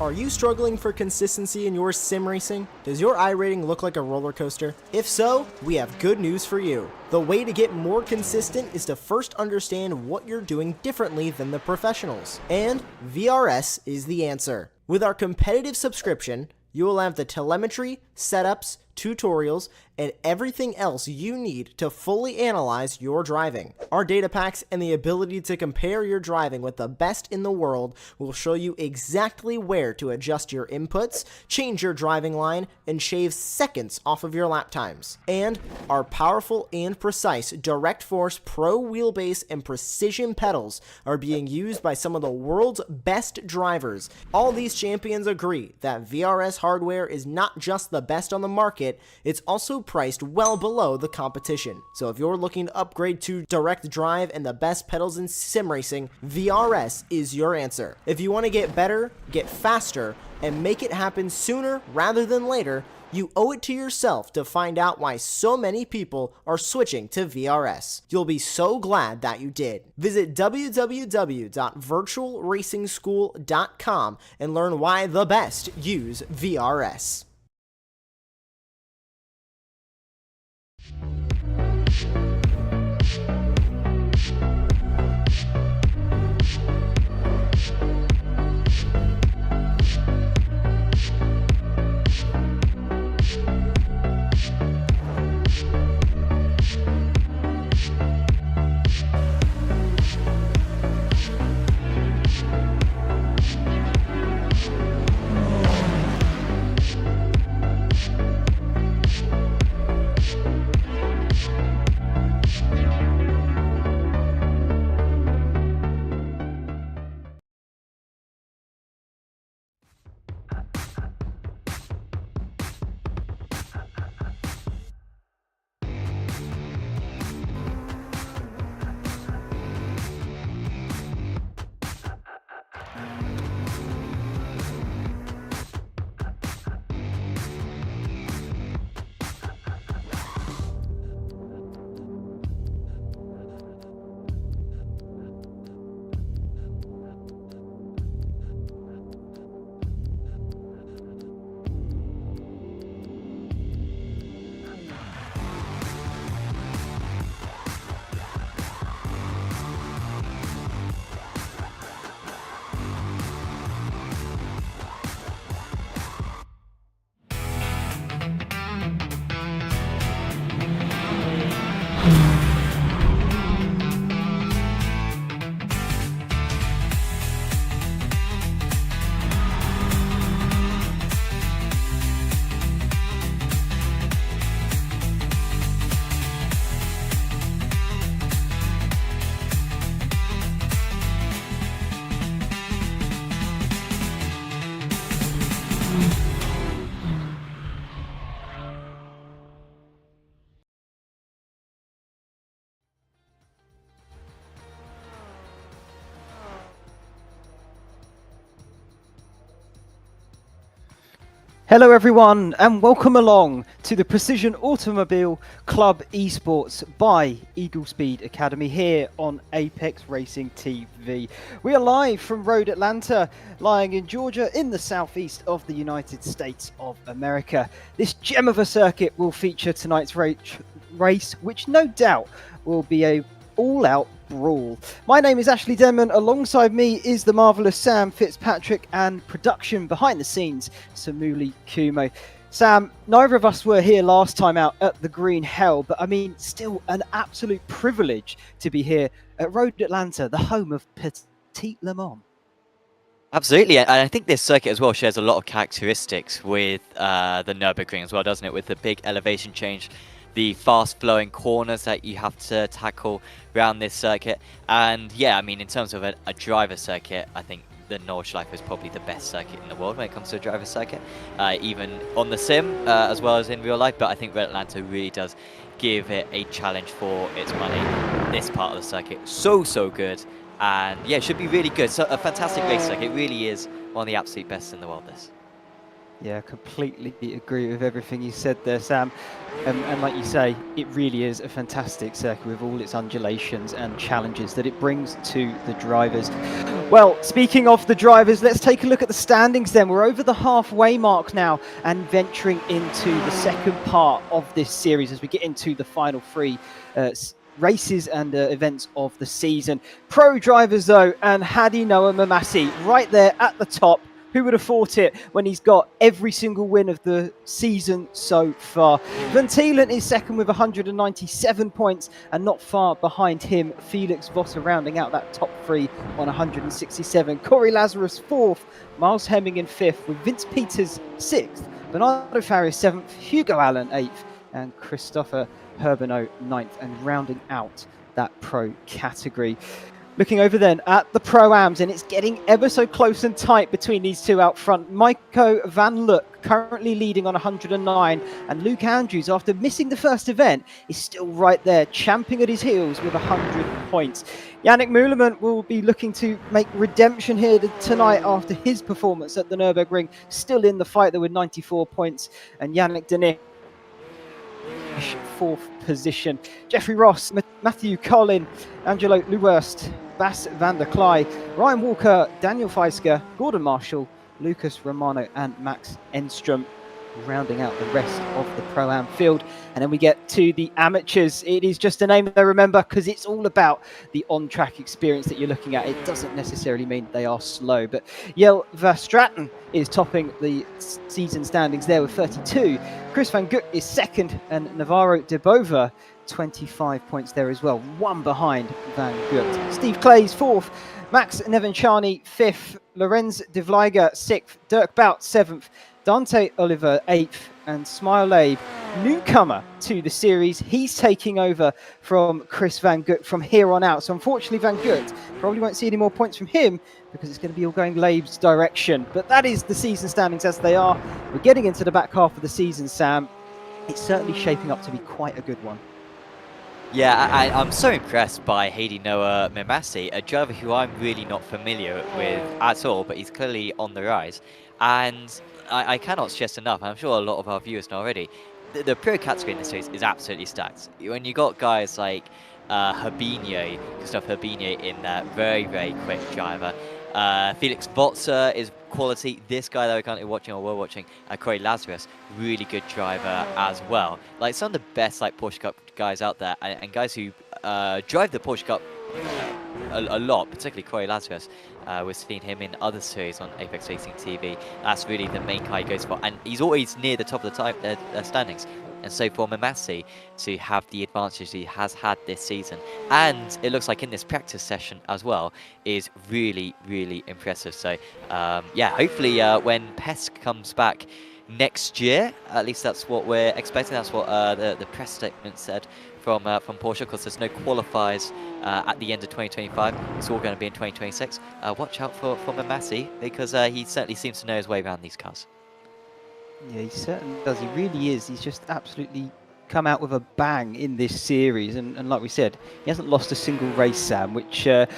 Are you struggling for consistency in your sim racing? Does your iRating look like a roller coaster? If so, we have good news for you. The way to get more consistent is to first understand what you're doing differently than the professionals. And VRS is the answer. With our competitive subscription, you will have the telemetry, setups, tutorials, and everything else you need to fully analyze your driving. Our data packs and the ability to compare your driving with the best in the world will show you exactly where to adjust your inputs, change your driving line, and shave seconds off of your lap times. And our powerful and precise Direct Force Pro wheelbase and precision pedals are being used by some of the world's best drivers. All these champions agree that VRS hardware is not just the best on the market, it's also priced well below the competition. So if you're looking to upgrade to direct drive and the best pedals in sim racing, VRS is your answer. If you want to get better, get faster, and make it happen sooner rather than later, you owe it to yourself to find out why so many people are switching to VRS. You'll be so glad that you did. Visit www.virtualracingschool.com and learn why the best use VRS. Hello everyone and welcome along to the Precision Automobile Club Esports by Eagle Speed Academy here on Apex Racing TV. We are live from Road Atlanta, lying in Georgia in the southeast of the United States of America. This gem of a circuit will feature tonight's race, which no doubt will be a all-out brawl. My name is Ashley Denman. Alongside me is the marvellous Sam Fitzpatrick and production behind the scenes, Samuli Kumo. Sam, neither of us were here last time out at the Green Hell, but I mean, still an absolute privilege to be here at Road Atlanta, the home of Petit Le Mans. Absolutely, and I think this circuit as well shares a lot of characteristics with the Nürburgring as well, doesn't it? With the big elevation change, the fast-flowing corners that you have to tackle around this circuit. And yeah, I mean, in terms of a driver circuit, I think the Nordschleife is probably the best circuit in the world when it comes to a driver circuit, even on the sim as well as in real life. But I think Red Atlanta really does give it a challenge for its money. This part of the circuit, so good. And yeah, it should be really good. So a fantastic race circuit. It really is one of the absolute best in the world, this. Yeah, completely agree with everything you said there, Sam. And like you say, it really is a fantastic circuit with all its undulations and challenges that it brings to the drivers. Well, speaking of the drivers, let's take a look at the standings then. We're over the halfway mark now and venturing into the second part of this series as we get into the final three races and events of the season. Pro drivers though, and Hadi Noah Mamasi right there at the top. Who would have thought it when he's got every single win of the season so far? Van Thielen is second with 197 points, and not far behind him, Felix Vossa rounding out that top three on 167. Corey Lazarus fourth, Miles Hemming in fifth, with Vince Peters sixth, Bernardo Farias seventh, Hugo Allen eighth, and Christopher Herbino ninth, and rounding out that pro category. Looking over then at the Pro-Ams, and it's getting ever so close and tight between these two out front. Maiko Van Look currently leading on 109, and Luke Andrews, after missing the first event, is still right there, champing at his heels with 100 points. Yannick Mühlemann will be looking to make redemption here tonight after his performance at the Nürburgring, still in the fight there with 94 points, and Yannick Denis fourth position. Jeffrey Ross, Matthew Collin, Angelo Luwurst, Bas van der Klei, Ryan Walker, Daniel Feisker, Gordon Marshall, Lucas Romano, and Max Enstrom rounding out the rest of the Pro-Am field. And then we get to the amateurs. It is just a name they remember because it's all about the on-track experience that you're looking at. It doesn't necessarily mean they are slow, but Jelle Verstraeten is topping the season standings there with 32. Chris Van Gut is second, and Navarro de Bova 25 points there as well, one behind Van Gut. Steve Clay's fourth, Max Nevenchani fifth, Lorenz de Vlieger sixth, Dirk Bout seventh, Dante Oliver 8th, and Smile Abe, newcomer to the series. He's taking over from Chris Van Gut from here on out. So unfortunately, Van Gut probably won't see any more points from him because it's going to be all going Labe's direction. But that is the season standings as they are. We're getting into the back half of the season, Sam. It's certainly shaping up to be quite a good one. Yeah, I'm so impressed by Hadi Noah Mamasi, a driver who I'm really not familiar with at all, but he's clearly on the rise. And I cannot stress enough, I'm sure a lot of our viewers know already, the pro category in this race is absolutely stacked. When you got guys like Herbinho, Christophe Herbinho in that very, very quick driver. Felix Botzer is quality. This guy that we're currently watching, or we're watching, Corey Lazarus, really good driver as well. Like some of the best like Porsche Cup guys out there, and guys who drive the Porsche Cup a lot, particularly Corey Lazarus. We've seen him in other series on Apex Racing TV. That's really the main guy he goes for, and he's always near the top of the standings. And so for Mamasi to have the advantage he has had this season, and it looks like in this practice session as well, is really, really impressive. So yeah, hopefully when Pesk comes back next year, at least that's what we're expecting. That's what the press statement said from Porsche, because there's no qualifiers at the end of 2025. It's all going to be in 2026. Watch out for Mamasi, because he certainly seems to know his way around these cars. Yeah, he certainly does. He really is. He's just absolutely come out with a bang in this series. And like we said, he hasn't lost a single race, Sam, which I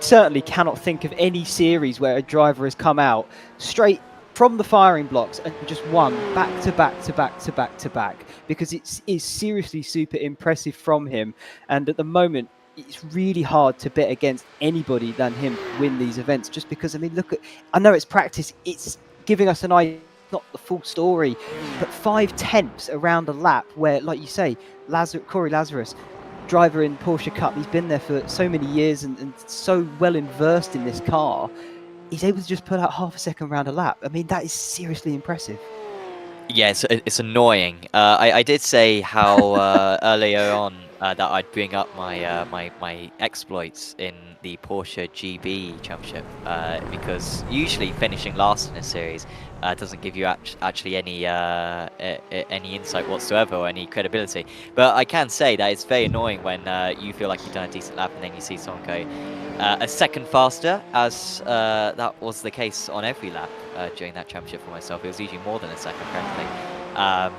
certainly cannot think of any series where a driver has come out straight from the firing blocks and just won back to back to back to back to back, because it is seriously super impressive from him. And at the moment, it's really hard to bet against anybody than him win these events, just because, I mean, I know it's practice, it's giving us an idea, not the full story, but 5/10 around a lap where, like you say, Corey Lazarus, driver in Porsche Cup, he's been there for so many years and so well versed in this car, he's able to just put out half a second around a lap. I mean, that is seriously impressive. Yeah, it's annoying. I did say how earlier on that I'd bring up my my exploits in the Porsche GB Championship, because usually finishing last in a series doesn't give you actually any insight whatsoever or any credibility. But I can say that it's very annoying when you feel like you've done a decent lap and then you see someone go a second faster, as that was the case on every lap during that championship for myself. It was usually more than a second, frankly.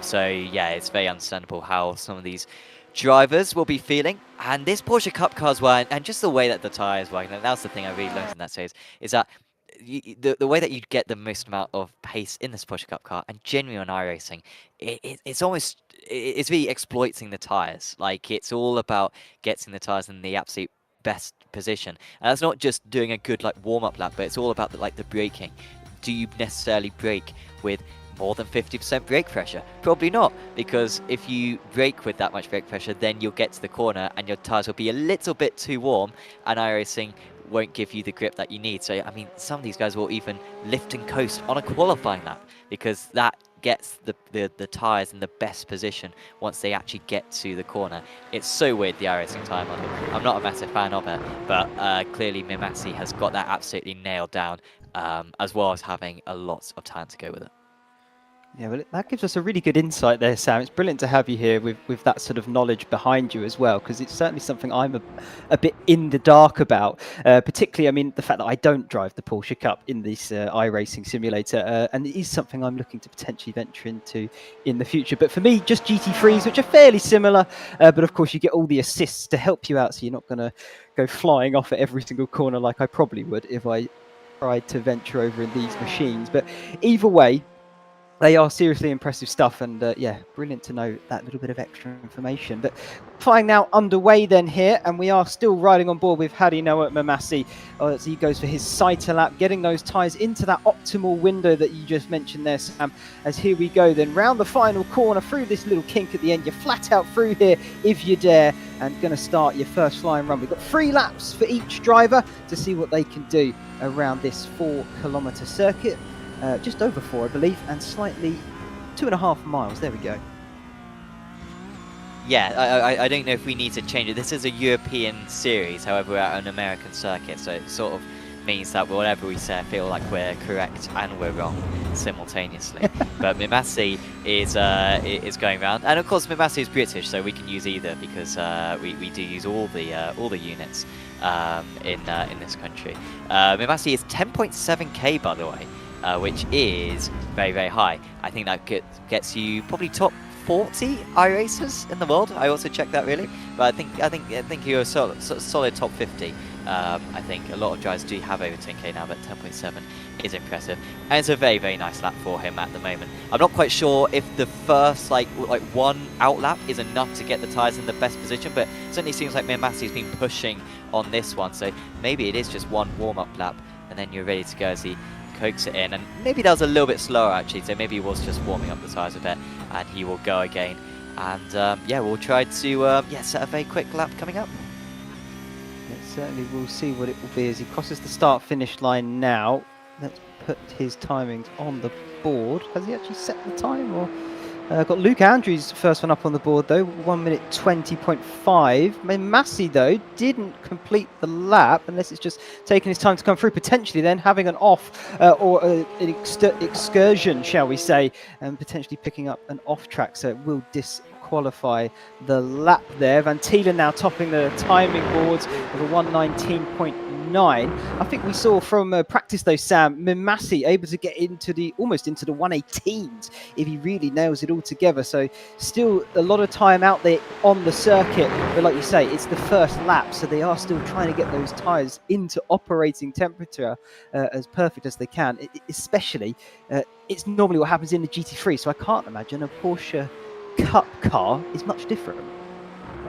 So yeah, it's very understandable how some of these drivers will be feeling. And this Porsche Cup car as well, and just the way that the tyres work, and that's the thing I really learned in that series, is that the way that you get the most amount of pace in this Porsche Cup car, and genuinely on iRacing, it's really exploiting the tyres. Like, it's all about getting the tyres in the absolute best position. And that's not just doing a good like warm-up lap, but it's all about the braking. Do you necessarily brake with more than 50% brake pressure? Probably not, because if you brake with that much brake pressure, then you'll get to the corner and your tires will be a little bit too warm, and iRacing won't give you the grip that you need. So I mean, some of these guys will even lift and coast on a qualifying lap, because that gets the tires in the best position once they actually get to the corner. It's so weird, the iRacing time model. I'm not a massive fan of it, but clearly Mimasi has got that absolutely nailed down, as well as having a lot of time to go with it. Yeah, well, that gives us a really good insight there, Sam. It's brilliant to have you here with that sort of knowledge behind you as well, because it's certainly something I'm a bit in the dark about. Particularly, I mean, the fact that I don't drive the Porsche Cup in this iRacing simulator, and it is something I'm looking to potentially venture into in the future. But for me, just GT3s, which are fairly similar, but of course you get all the assists to help you out, so you're not going to go flying off at every single corner like I probably would if I tried to venture over in these machines. But either way, they are seriously impressive stuff, and yeah, brilliant to know that little bit of extra information. But flying now underway then here, and we are still riding on board with Hadi Noah Mamasi as he goes for his sighter lap, getting those tyres into that optimal window that you just mentioned there, Sam. As here we go then, round the final corner, through this little kink at the end. You're flat out through here if you dare, and going to start your first flying run. We've got 3 laps for each driver to see what they can do around this 4-kilometre circuit. Just over 4, I believe, and slightly 2.5 miles. There we go. Yeah, I don't know if we need to change it. This is a European series, however, we're at an American circuit, so it sort of means that whatever we say, I feel like we're correct and we're wrong simultaneously. But Mimasi is going round, and of course Mimasi is British, so we can use either, because we do use all the units in this country. Mimasi is 10.7k, by the way. Which is very, very high. I think that gets you probably top 40 iRacers in the world. I also checked that really, but I think you're a solid top 50. I think a lot of drivers do have over 10k now, but 10.7 is impressive, and it's a very, very nice lap for him at the moment. I'm not quite sure if the first like one out lap is enough to get the tyres in the best position, but it certainly seems like Mimasi's been pushing on this one, so maybe it is just one warm-up lap, and then you're ready to go as he coax it in. And maybe that was a little bit slower actually, so maybe he was just warming up the tyres a bit, and he will go again. And yeah, we'll try to set a very quick lap coming up. Certainly we'll see what it will be as he crosses the start-finish line now. Let's put his timings on the board. Has he actually set the time, or got Luke Andrews first one up on the board though, 1 minute 20.5. Mimasi though didn't complete the lap, unless it's just taking his time to come through, potentially then having an off or an excursion, shall we say, and potentially picking up an off track, so it will disqualify the lap there. Van Thielen now topping the timing boards with a 1:19.9. I think we saw from practice though, Sam, Mimasi able to get almost into the 1:18s if he really nails it all together. So still a lot of time out there on the circuit, but like you say, it's the first lap, so they are still trying to get those tyres into operating temperature as perfect as they can. Especially, it's normally what happens in the GT3, so I can't imagine a Porsche Cup car is much different.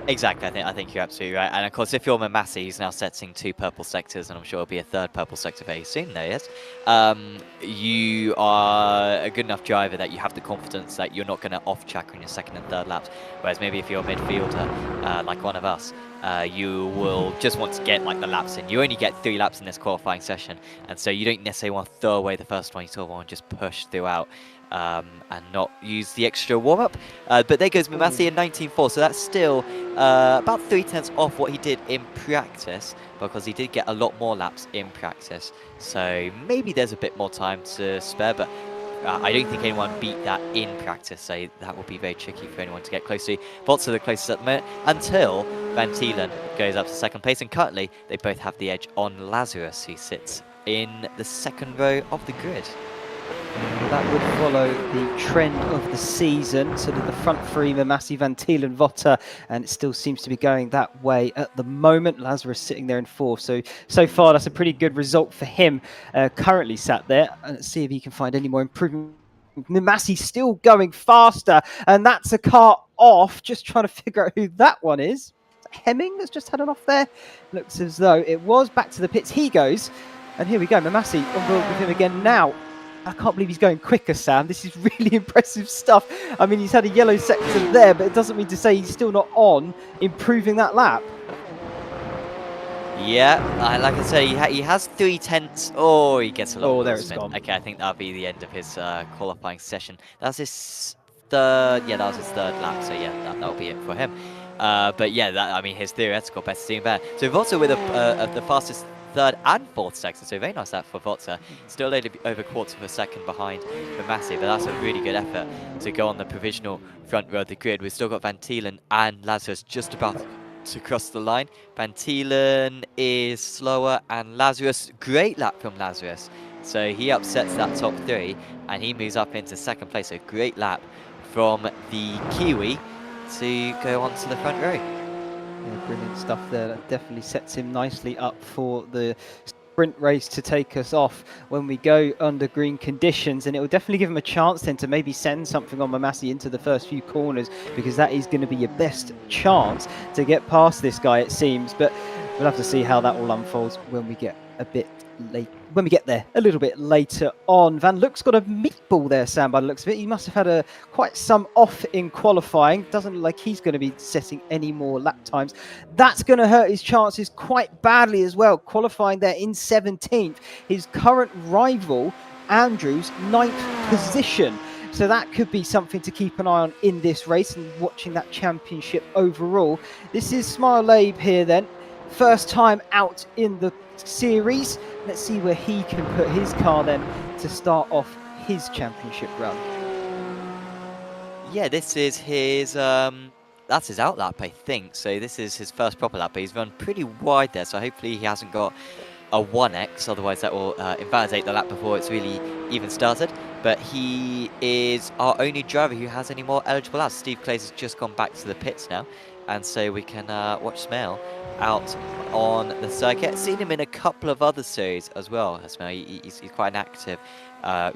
Exactly, I think you're absolutely right. And of course, if you're Mimasi, he's now setting 2 purple sectors, and I'm sure it'll be a 3rd purple sector very soon there, yes? You are a good enough driver that you have the confidence that you're not going to off-track on your 2nd and 3rd laps. Whereas maybe if you're a midfielder, like one of us, you will just want to get like the laps in. You only get 3 laps in this qualifying session, and so you don't necessarily want to throw away the first one. You sort of want to just push throughout. And not use the extra warm-up. But there goes Mimasi in 19.4, so that's still about 3/10 off what he did in practice, because he did get a lot more laps in practice. So maybe there's a bit more time to spare, but I don't think anyone beat that in practice, so that will be very tricky for anyone to get close to. Bots are the closest at the moment, until Van Thielen goes up to 2nd place, and currently they both have the edge on Lazarus, who sits in the 2nd row of the grid. That would follow the trend of the season, sort of the front 3, Mimasi, Van Thielen, Votter, and it still seems to be going that way at the moment. Lazarus sitting there in 4th, so far that's a pretty good result for him, currently sat there. And let's see if he can find any more improvement. Mimasi still going faster, and that's a car off, just trying to figure out who that one is. Hemming that's just had an off there? Looks as though it was. Back to the pits he goes. And here we go, Mamasi on board with him again now. I can't believe he's going quicker, Sam. This is really impressive stuff. I mean, he's had a yellow sector there, but it doesn't mean to say he's still not on improving that lap. Yeah, like I say, he has 3/10. Oh, he gets a lot. Oh, there it's gone. Okay, I think that'll be the end of his qualifying session. That's his third. Yeah, that was his third lap. So yeah, that'll be it for him. But yeah, I mean, his theoretical best is doing better. So Votza with the fastest third and fourth section. So very nice lap for Votza. Still over quarter of a second behind Mamasi, but that's a really good effort to go on the provisional front row of the grid. We've still got Van Thielen and Lazarus just about to cross the line. Van Thielen is slower, and Lazarus, great lap from Lazarus. So he upsets that top three, and he moves up into second place. A great lap from the Kiwi to go on to the front row. Yeah, brilliant stuff there. That definitely sets him nicely up for the sprint race to take us off when we go under green conditions, and it will definitely give him a chance then to maybe send something on Mamasi into the first few corners, because that is going to be your best chance to get past this guy, it seems. But we'll have to see how that all unfolds when we get a bit late, when we get there a little bit later on. Van Look's got a meatball there, Sam, by the looks of it. He must have had quite some off in qualifying. Doesn't look like he's going to be setting any more lap times. That's going to hurt his chances quite badly as well. Qualifying there in 17th. His current rival, Andrews, 9th position. So that could be something to keep an eye on in this race and watching that championship overall. This is Smile Labe here then. First time out in the series. Let's see where he can put his car then to start off his championship run. Yeah, this is his that's his out lap, I think. So this is his first proper lap, but he's run pretty wide there, so hopefully he hasn't got a 1x, otherwise that will invalidate the lap before it's really even started. But he is our only driver who has any more eligible laps. Steve Clays has just gone back to the pits now, and so we can watch Smale out on the circuit. Seen him in a couple of other series as well. Smale, he's quite an active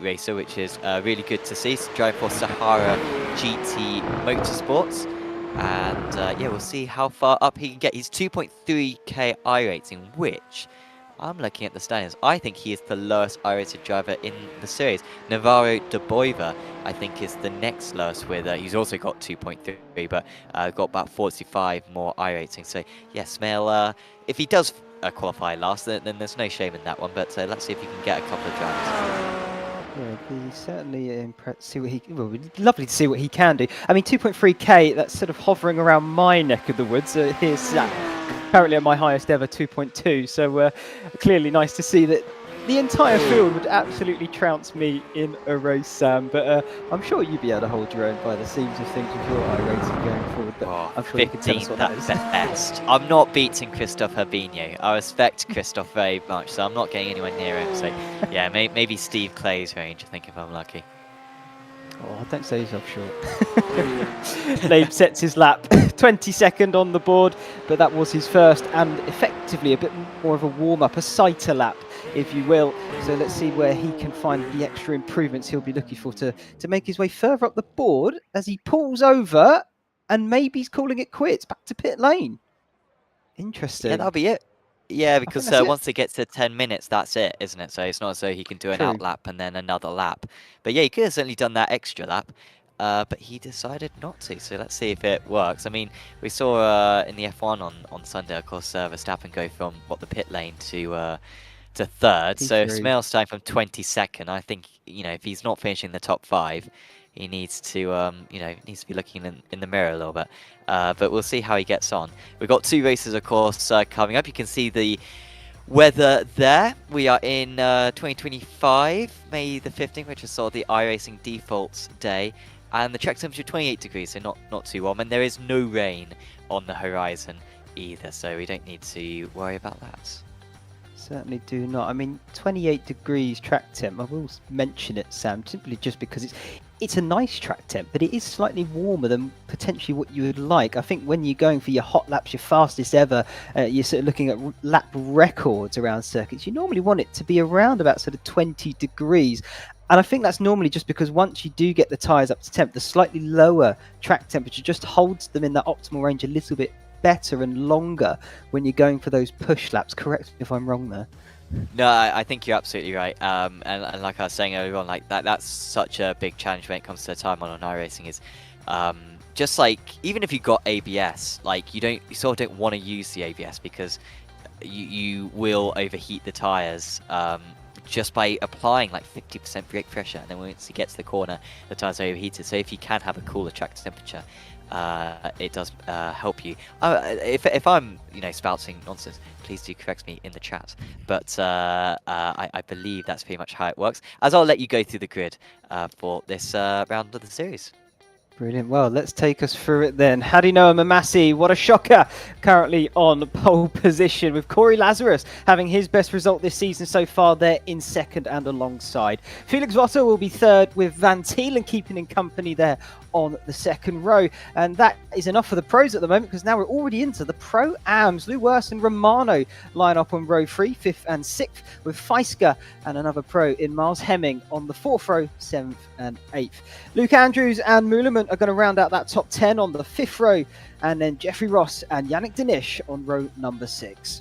racer, which is really good to see. He's driving for Sahara GT Motorsports, and yeah, we'll see how far up he can get. He's 2.3k iRacing, which I'm looking at the standings. I think he is the lowest iRated driver in the series. Navarro de Boiva, I think, is the next lowest with, he's also got 2.3, but got about 45 more iRating. So, yeah, Smale, if he does qualify last, then there's no shame in that one. But let's see if he can get a couple of drivers. Yeah, he's certainly impressed. See what he. Well, lovely to see what he can do. I mean, 2.3k. That's sort of hovering around my neck of the woods. Here's Zach. Currently at my highest ever 2.2, so clearly nice to see that the entire field would absolutely trounce me in a race, Sam. But I'm sure you'd be able to hold your own by the seams of things with your iRacing going forward. But I'm sure you can tell us what that is. Best. I'm not beating Christophe Herbigno. I respect Christophe very much, so I'm not getting anywhere near him. So yeah, maybe Steve Clay's range, I think, if I'm lucky. Oh, don't say yourself short. Labe sets his lap, 22nd on the board, but that was his first and effectively a bit more of a warm-up, a sighter lap, if you will. So let's see where he can find the extra improvements he'll be looking for to make his way further up the board as he pulls over and maybe he's calling it quits, back to pit lane. Interesting. Yeah, that'll be it. Yeah, because once it gets to 10 minutes, that's it, isn't it? So it's not as though he can do an out lap and then another lap. But yeah, he could have certainly done that extra lap, but he decided not to. So let's see if it works. I mean, we saw in the F1 on Sunday, of course, Verstappen go from the pit lane to third. So if Smale's starting from 22nd, I think, you know, if he's not finishing the top 5, he needs to, you know, needs to be looking in the mirror a little bit. But we'll see how he gets on. We've got 2 races, of course, coming up. You can see the weather there. We are in 2025, May the 15th, which is sort of the iRacing default day. And the track temperature 28 degrees, so not too warm. And there is no rain on the horizon either, so we don't need to worry about that. Certainly do not. I mean, 28 degrees track temp. I will mention it, Sam, simply just because it's a nice track temp, but it is slightly warmer than potentially what you would like. I think when you're going for your hot laps, your fastest ever, you're sort of looking at lap records around circuits. You normally want it to be around about sort of 20 degrees. And I think that's normally just because once you do get the tyres up to temp, the slightly lower track temperature just holds them in that optimal range a little bit better and longer when you're going for those push laps. Correct me if I'm wrong there. No, I think you're absolutely right. And like I was saying earlier on, like that's such a big challenge when it comes to time on iRacing is just like even if you got ABS, like you sort of don't want to use the ABS because you will overheat the tires just by applying like 50% brake pressure, and then once you get to the corner, the tires are overheated. So if you can have a cooler track temperature, it does help you. If I'm spouting nonsense, please do correct me in the chat. But I believe that's pretty much how it works. As I'll let you go through the grid for this round of the series. Brilliant. Well, let's take us through it then. Hadinoa Mamasi, what a shocker, currently on pole position with Corey Lazarus having his best result this season so far there in second and alongside. Felix Votter will be third with Van Thielen keeping in company there on the second row. And that is enough for the pros at the moment because now we're already into the Pro-Ams. Lewis and Romano line up on row 3, 5th and 6th with Feisker and another pro in Miles Hemming on the 4th row, 7th and 8th. Luke Andrews and Muleman are going to round out that top 10 on the 5th row, and then Jeffrey Ross and Yannick Denish on row number 6.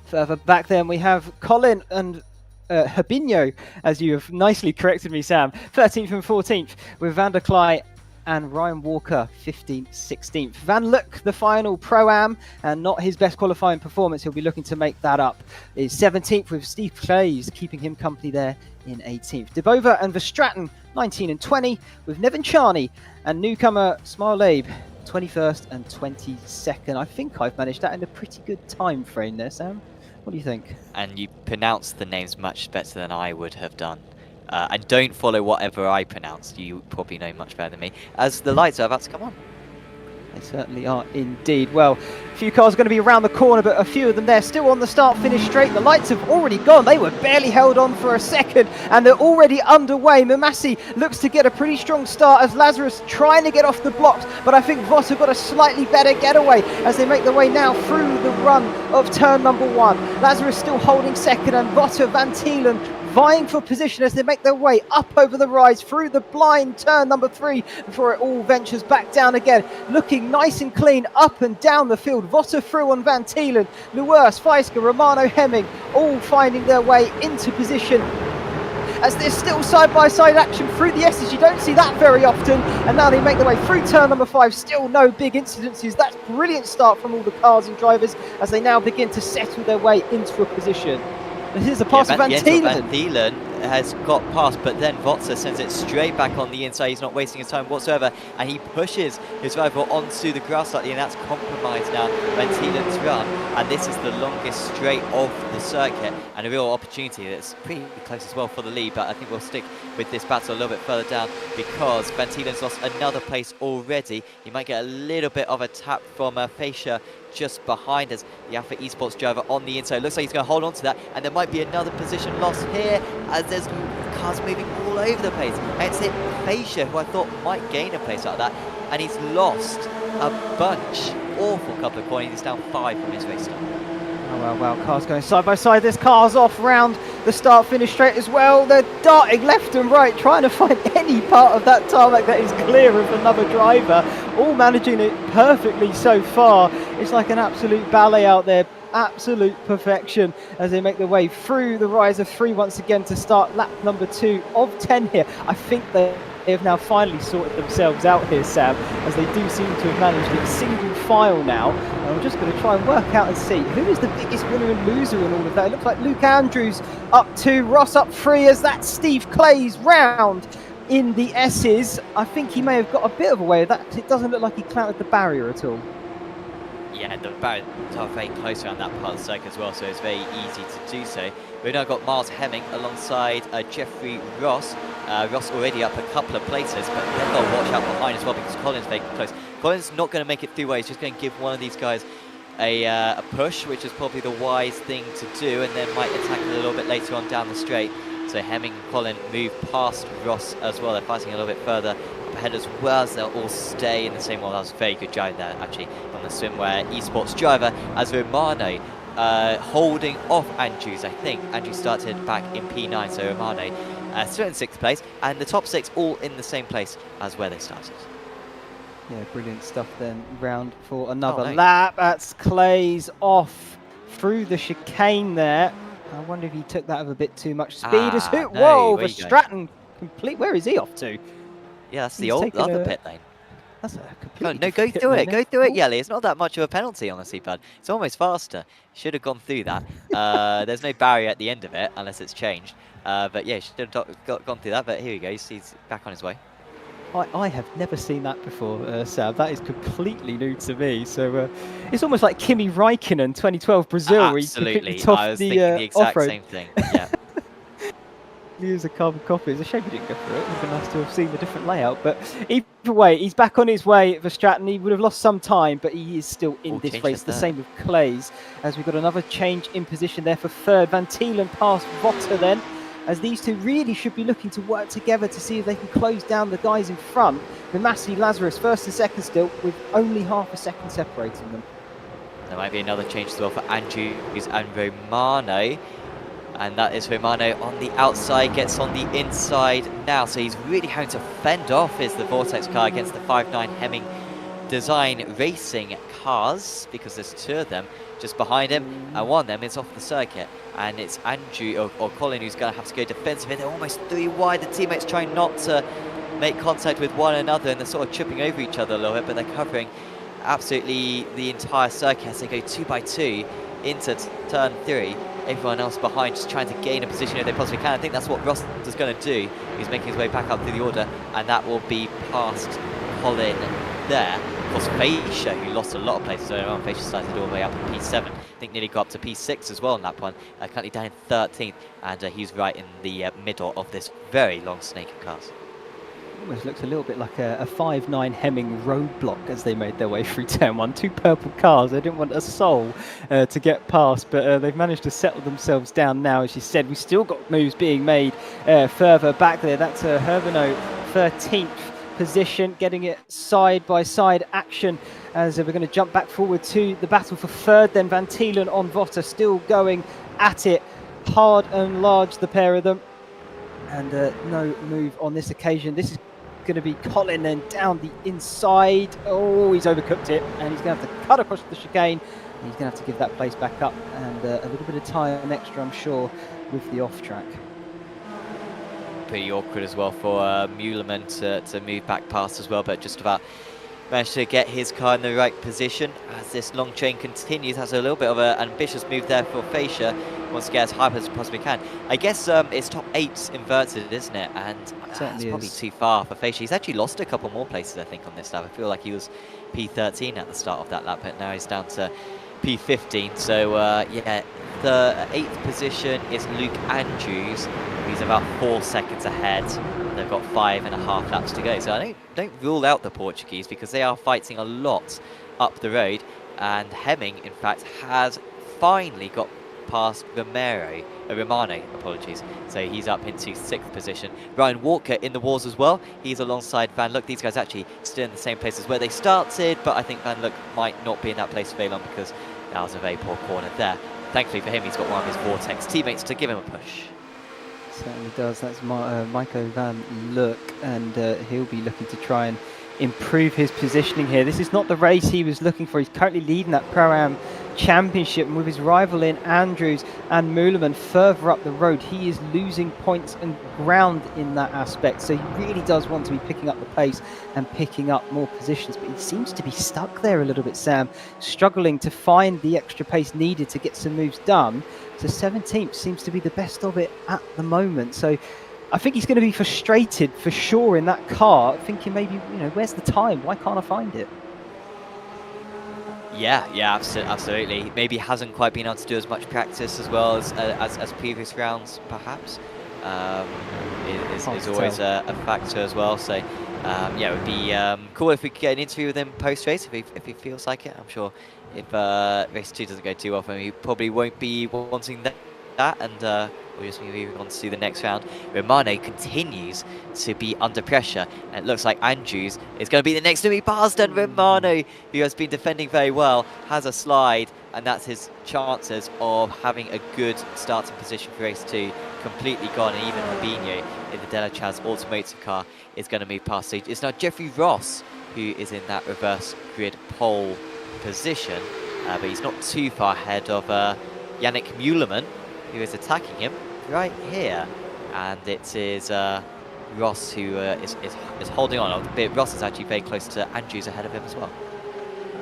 Further back then we have Colin and Habinho, as you have nicely corrected me, Sam, 13th and 14th, with Van der Klei and Ryan Walker 15th, 16th. Van Luck, the final Pro-Am, and not his best qualifying performance. He'll be looking to make that up. Is 17th with Steve Clays keeping him company there in 18th. Debova and Verstraeten 19 and 20, with Nevin Charney and newcomer Smile-Abe 21st and 22nd. I think I've managed that in a pretty good time frame there, Sam. What do you think? And you pronounce the names much better than I would have done. And don't follow whatever I pronounce. You probably know much better than me, as the lights are about to come on. They certainly are indeed. Well, a few cars are going to be around the corner, but a few of them there still on the start-finish straight. The lights have already gone. They were barely held on for a second, and they're already underway. Mamasi looks to get a pretty strong start as Lazarus trying to get off the blocks, but I think Votter got a slightly better getaway as they make their way now through the run of turn number 1. Lazarus still holding second, and Votter, Van Thielen vying for position as they make their way up over the rise through the blind turn number 3 before it all ventures back down again. Looking nice and clean up and down the field. Votter through on Van Thielen, Lewis, Feisker, Romano, Hemming, all finding their way into position. As there's still side-by-side action through the S's, you don't see that very often. And now they make their way through turn number 5. Still no big incidences. That's brilliant start from all the cars and drivers as they now begin to settle their way into a position. And here's the pass of Van Thielen. Van Thielen has got past, but then Votter sends it straight back on the inside. He's not wasting his time whatsoever, and he pushes his rival onto the grass slightly, and that's compromised now Van Thielen's run. And this is the longest straight of the circuit, and a real opportunity that's pretty close as well for the lead. But I think we'll stick with this battle a little bit further down because Van Thielen's lost another place already. He might get a little bit of a tap from Fascia just behind us, the Alpha Esports driver on the inside. Looks like he's going to hold on to that, and there might be another position lost here as there's cars moving all over the place. And it's hit Fascia, who I thought might gain a place out of that, and he's lost a bunch. Awful couple of points. He's down 5 from his race start. Oh, well, cars going side by side. There's cars off round the start-finish straight as well. They're darting left and right, trying to find any part of that tarmac that is clear of another driver. All managing it perfectly so far. It's like an absolute ballet out there. Absolute perfection as they make their way through the rise of 3 once again to start lap number 2 of 10 here. I think they have now finally sorted themselves out here, Sam, as they do seem to have managed it single file now. And I'm just going to try and work out and see who is the biggest winner and loser in all of that. It looks like Luke Andrews up 2, Ross up 3 as that's Steve Clay's round in the S's. I think he may have got a bit of a way of that because it doesn't look like he clouted the barrier at all. Yeah, the barriers are very close around that part of the circuit as well, so it's very easy to do so. We've now got Miles Hemming alongside Jeffrey Ross. Ross already up a couple of places, but they've got to watch out behind as well because Colin's very close. Colin's not going to make it through where he's just going to give one of these guys a push, which is probably the wise thing to do, and then might attack it a little bit later on down the straight. So Hemming and Colin move past Ross as well. They're fighting a little bit further ahead as well as they'll all stay in the same one. That was a very good drive there actually on the swimwear esports driver as Romano holding off Andrews. I think Andrews started back in P9, so Romano still in 6th place, and the top 6 all in the same place as where they started. Yeah, brilliant stuff then. Round for another no. lap. That's Clay's off through the chicane there. I wonder if he took that with a bit too much speed. As No, whoa, where you going? Verstappen complete. Where is he off to? Yeah, that's He's the taken other a- pit lane. That's a No, completely no, go different pit through lane it. there. Go through it, Oh, Yelly. It's not that much of a penalty, honestly, bud. It's almost faster. Should have gone through that. There's no barrier at the end of it, unless it's changed. But yeah, should have gone through that. But here he goes. He's back on his way. I have never seen that before, Sam. That is completely new to me. So it's almost like Kimi Räikkönen 2012 Brazil, where he Absolutely. picked off I was thinking the exact off-road. same thing. Yeah. He was a carbon copy. It's a shame he didn't go for it. It would have been nice to have seen the different layout. But either way, he's back on his way, Verstappen. He would have lost some time, but he is still in this race. The same with Clay's, as we've got another change in position there for third. Van Thielen past Votter then, as these two really should be looking to work together to see if they can close down the guys in front. With Massey Lazarus first and second still, with only half a second separating them. There might be another change as well for Andrews and Romano. And that is Romano on the outside, gets on the inside now. So he's really having to fend off the Vortex car against the 5.9 Hemming Design Racing cars, because there's two of them just behind him, and one of them is off the circuit. And it's Andrew or Colin who's going to have to go defensive. They're almost three wide. The teammates trying not to make contact with one another, and they're sort of tripping over each other a little bit, but they're covering absolutely the entire circuit as they go 2 by 2 into turn 3. Everyone else behind just trying to gain a position if they possibly can. I think that's what Ross is going to do. He's making his way back up through the order, and that will be past Colin there. Of course, Fascia, who lost a lot of places earlier on, Fascia started all the way up in P7. I think nearly got up to P6 as well in that one. Currently down in 13th, and he's right in the middle of this very long snake of cars. Almost looks a little bit like a 5.9 Hemming roadblock as they made their way through turn 1. Two purple cars. They didn't want a soul to get past, but they've managed to settle themselves down now. As you said, we've still got moves being made further back there. That's Herbino, 13th position, getting it side by side action as we're going to jump back forward to the battle for third. Then Van Thielen on Votter, still going at it hard and large, the pair of them. And no move on this occasion. This is going to be Colin then down the inside. Oh, he's overcooked it, and he's going to have to cut across the chicane. He's going to have to give that place back up, and a little bit of time extra, I'm sure, with the off track. Pretty awkward as well for Muleman to move back past as well, but just about managed to get his car in the right position as this long chain continues. That's a little bit of an ambitious move there for Fascia. Wants to get as high as he possibly can. I guess it's top 8 inverted, isn't it? And that's probably too far for Fascia. He's actually lost a couple more places, I think, on this lap. I feel like he was P13 at the start of that lap, but now he's down to P15. So yeah, the 8th position is Luke Andrews. He's about 4 seconds ahead. They've got 5.5 laps to go. So I don't rule out the Portuguese, because they are fighting a lot up the road. And Hemming, in fact, has finally got past Romano, apologies. So he's up into 6th position. Ryan Walker in the wars as well. He's alongside Van Look. These guys actually still in the same place as where they started, but I think Van Look might not be in that place for very long, because that was a very poor corner there. Thankfully for him, he's got one of his Vortex teammates to give him a push. Certainly does. That's Michael Van Look, and he'll be looking to try and improve his positioning here. This is not the race he was looking for. He's currently leading that Pro-Am Championship, and with his rival in Andrews and Muleman further up the road, he is losing points and ground in that aspect. So he really does want to be picking up the pace and picking up more positions, but he seems to be stuck there a little bit, Sam, struggling to find the extra pace needed to get some moves done. So 17th seems to be the best of it at the moment. So I think he's going to be frustrated for sure in that car, thinking maybe, you know, where's the time? Why can't I find it? Yeah, absolutely. Maybe hasn't quite been able to do as much practice as well as previous rounds, perhaps. Is always a factor as well. So yeah, it would be cool if we could get an interview with him post-race if he feels like it. I'm sure if race 2 doesn't go too well for him, he probably won't be wanting that, and we'll just be moving on to the next round. Romano continues to be under pressure, and it looks like Andrews is going to be the next to be passed, and Romano, who has been defending very well, has a slide, and that's his chances of having a good starting position for race 2 completely gone. And even Fabinho in the Della Chaz automotive car is going to move past. So it's now Jeffrey Ross who is in that reverse grid pole position, but he's not too far ahead of Yannick Muleman, who is attacking him right here. And it is Ross who is holding on. Ross is actually very close to Andrews ahead of him as well.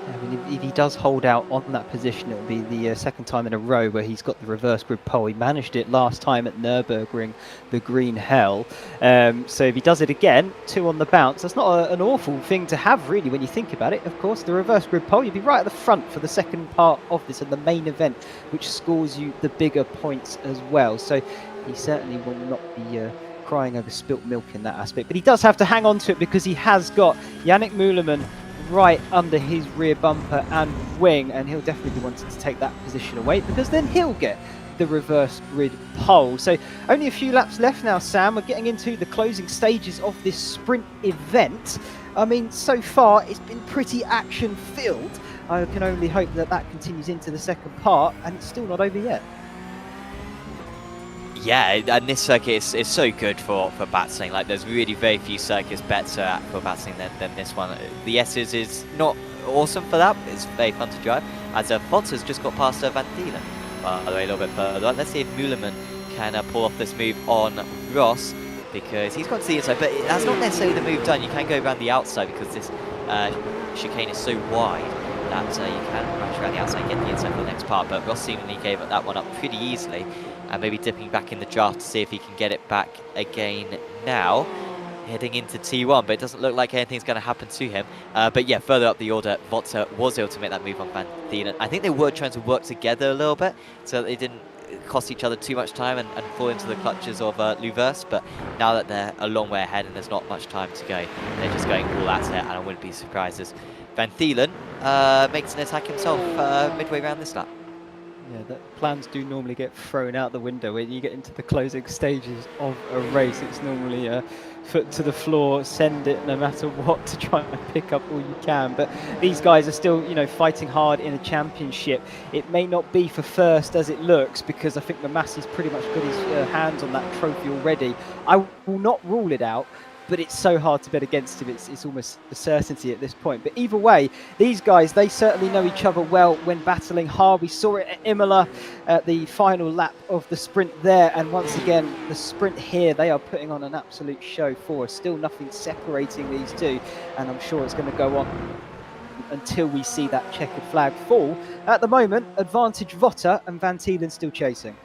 I mean, if he does hold out on that position, it will be the second time in a row where he's got the reverse grid pole. He managed it last time at Nürburgring, the Green Hell. So if he does it again, 2 on the bounce, that's not an awful thing to have, really, when you think about it. Of course, the reverse grid pole, you'd be right at the front for the second part of this and the main event, which scores you the bigger points as well. So he certainly will not be crying over spilt milk in that aspect. But he does have to hang on to it because he has got Yannick Muleman right under his rear bumper and wing, and he'll definitely be wanting to take that position away because then he'll get the reverse grid pole. So only a few laps left now, Sam. We're getting into the closing stages of this sprint event. I mean, so far it's been pretty action filled. I can only hope that that continues into the second part, and it's still not over yet. Yeah, and this circuit is so good for battling. Like, there's really very few circuits better for battling than this one. The S's is not awesome for that. It's very fun to drive. As Fox just got past Van Thielen. By the way, a little bit further on. Let's see if Muleman can pull off this move on Ross, because he's got to the inside, but that's not necessarily the move done. You can go around the outside because this chicane is so wide that you can crash around the outside and get the inside for the next part. But Ross seemingly gave that one up pretty easily. And maybe dipping back in the draft to see if he can get it back again now. Heading into T1, but it doesn't look like anything's going to happen to him. But yeah, further up the order, Votta was able to make that move on Van Thielen. I think they were trying to work together a little bit, so that they didn't cost each other too much time and fall into the clutches of Luvers. But now that they're a long way ahead and there's not much time to go, they're just going all at it, and I wouldn't be surprised as Van Thielen makes an attack himself midway around this lap. Yeah, that plans do normally get thrown out the window when you get into the closing stages of a race. It's normally foot to the floor, send it no matter what to try and pick up all you can. But these guys are still, fighting hard in a championship. It may not be for first as it looks, because I think Mamassi's pretty much got his hands on that trophy already. I will not rule it out, but it's so hard to bet against him. It's almost a certainty at this point. But either way, these guys, they certainly know each other well when battling hard. We saw it at Imola at the final lap of the sprint there. And once again, the sprint here, they are putting on an absolute show for us. Still nothing separating these two. And I'm sure it's going to go on until we see that checkered flag fall. At the moment, advantage Votta, and Van Thielen still chasing.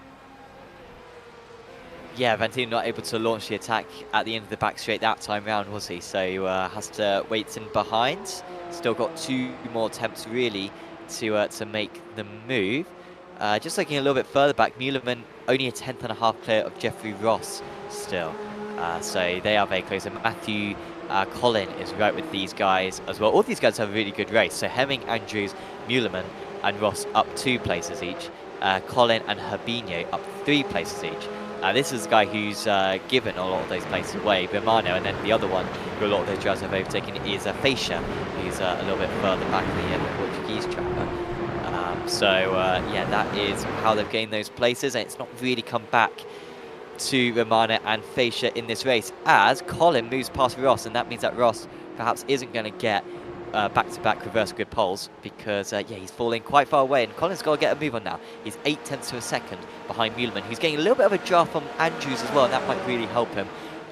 Yeah, Van Thielen not able to launch the attack at the end of the back straight that time round, was he? So has to wait in behind. Still got 2 more attempts really to make the move. Just looking a little bit further back, Muleman only a 10th.5 clear of Jeffrey Ross still. So they are very close. And Matthew Collin is right with these guys as well. All these guys have a really good race. So Hemming, Andrews, Muleman and Ross up 2 places each. Collin and Herbinho up 3 places each. This is the guy who's given a lot of those places away, Bimano, and then the other one who a lot of those drivers have overtaken is Feixa, who's a little bit further back, the Portuguese driver. Yeah, that is how they've gained those places, and it's not really come back to Romano and Feixa in this race, as Collin moves past Ross, and that means that Ross perhaps isn't going to get back-to-back reverse grid poles, because he's falling quite far away, and Colin's got to get a move on now. He's 0.8 of a second behind Muleman, who's getting a little bit of a draft from Andrews as well, and that might really help him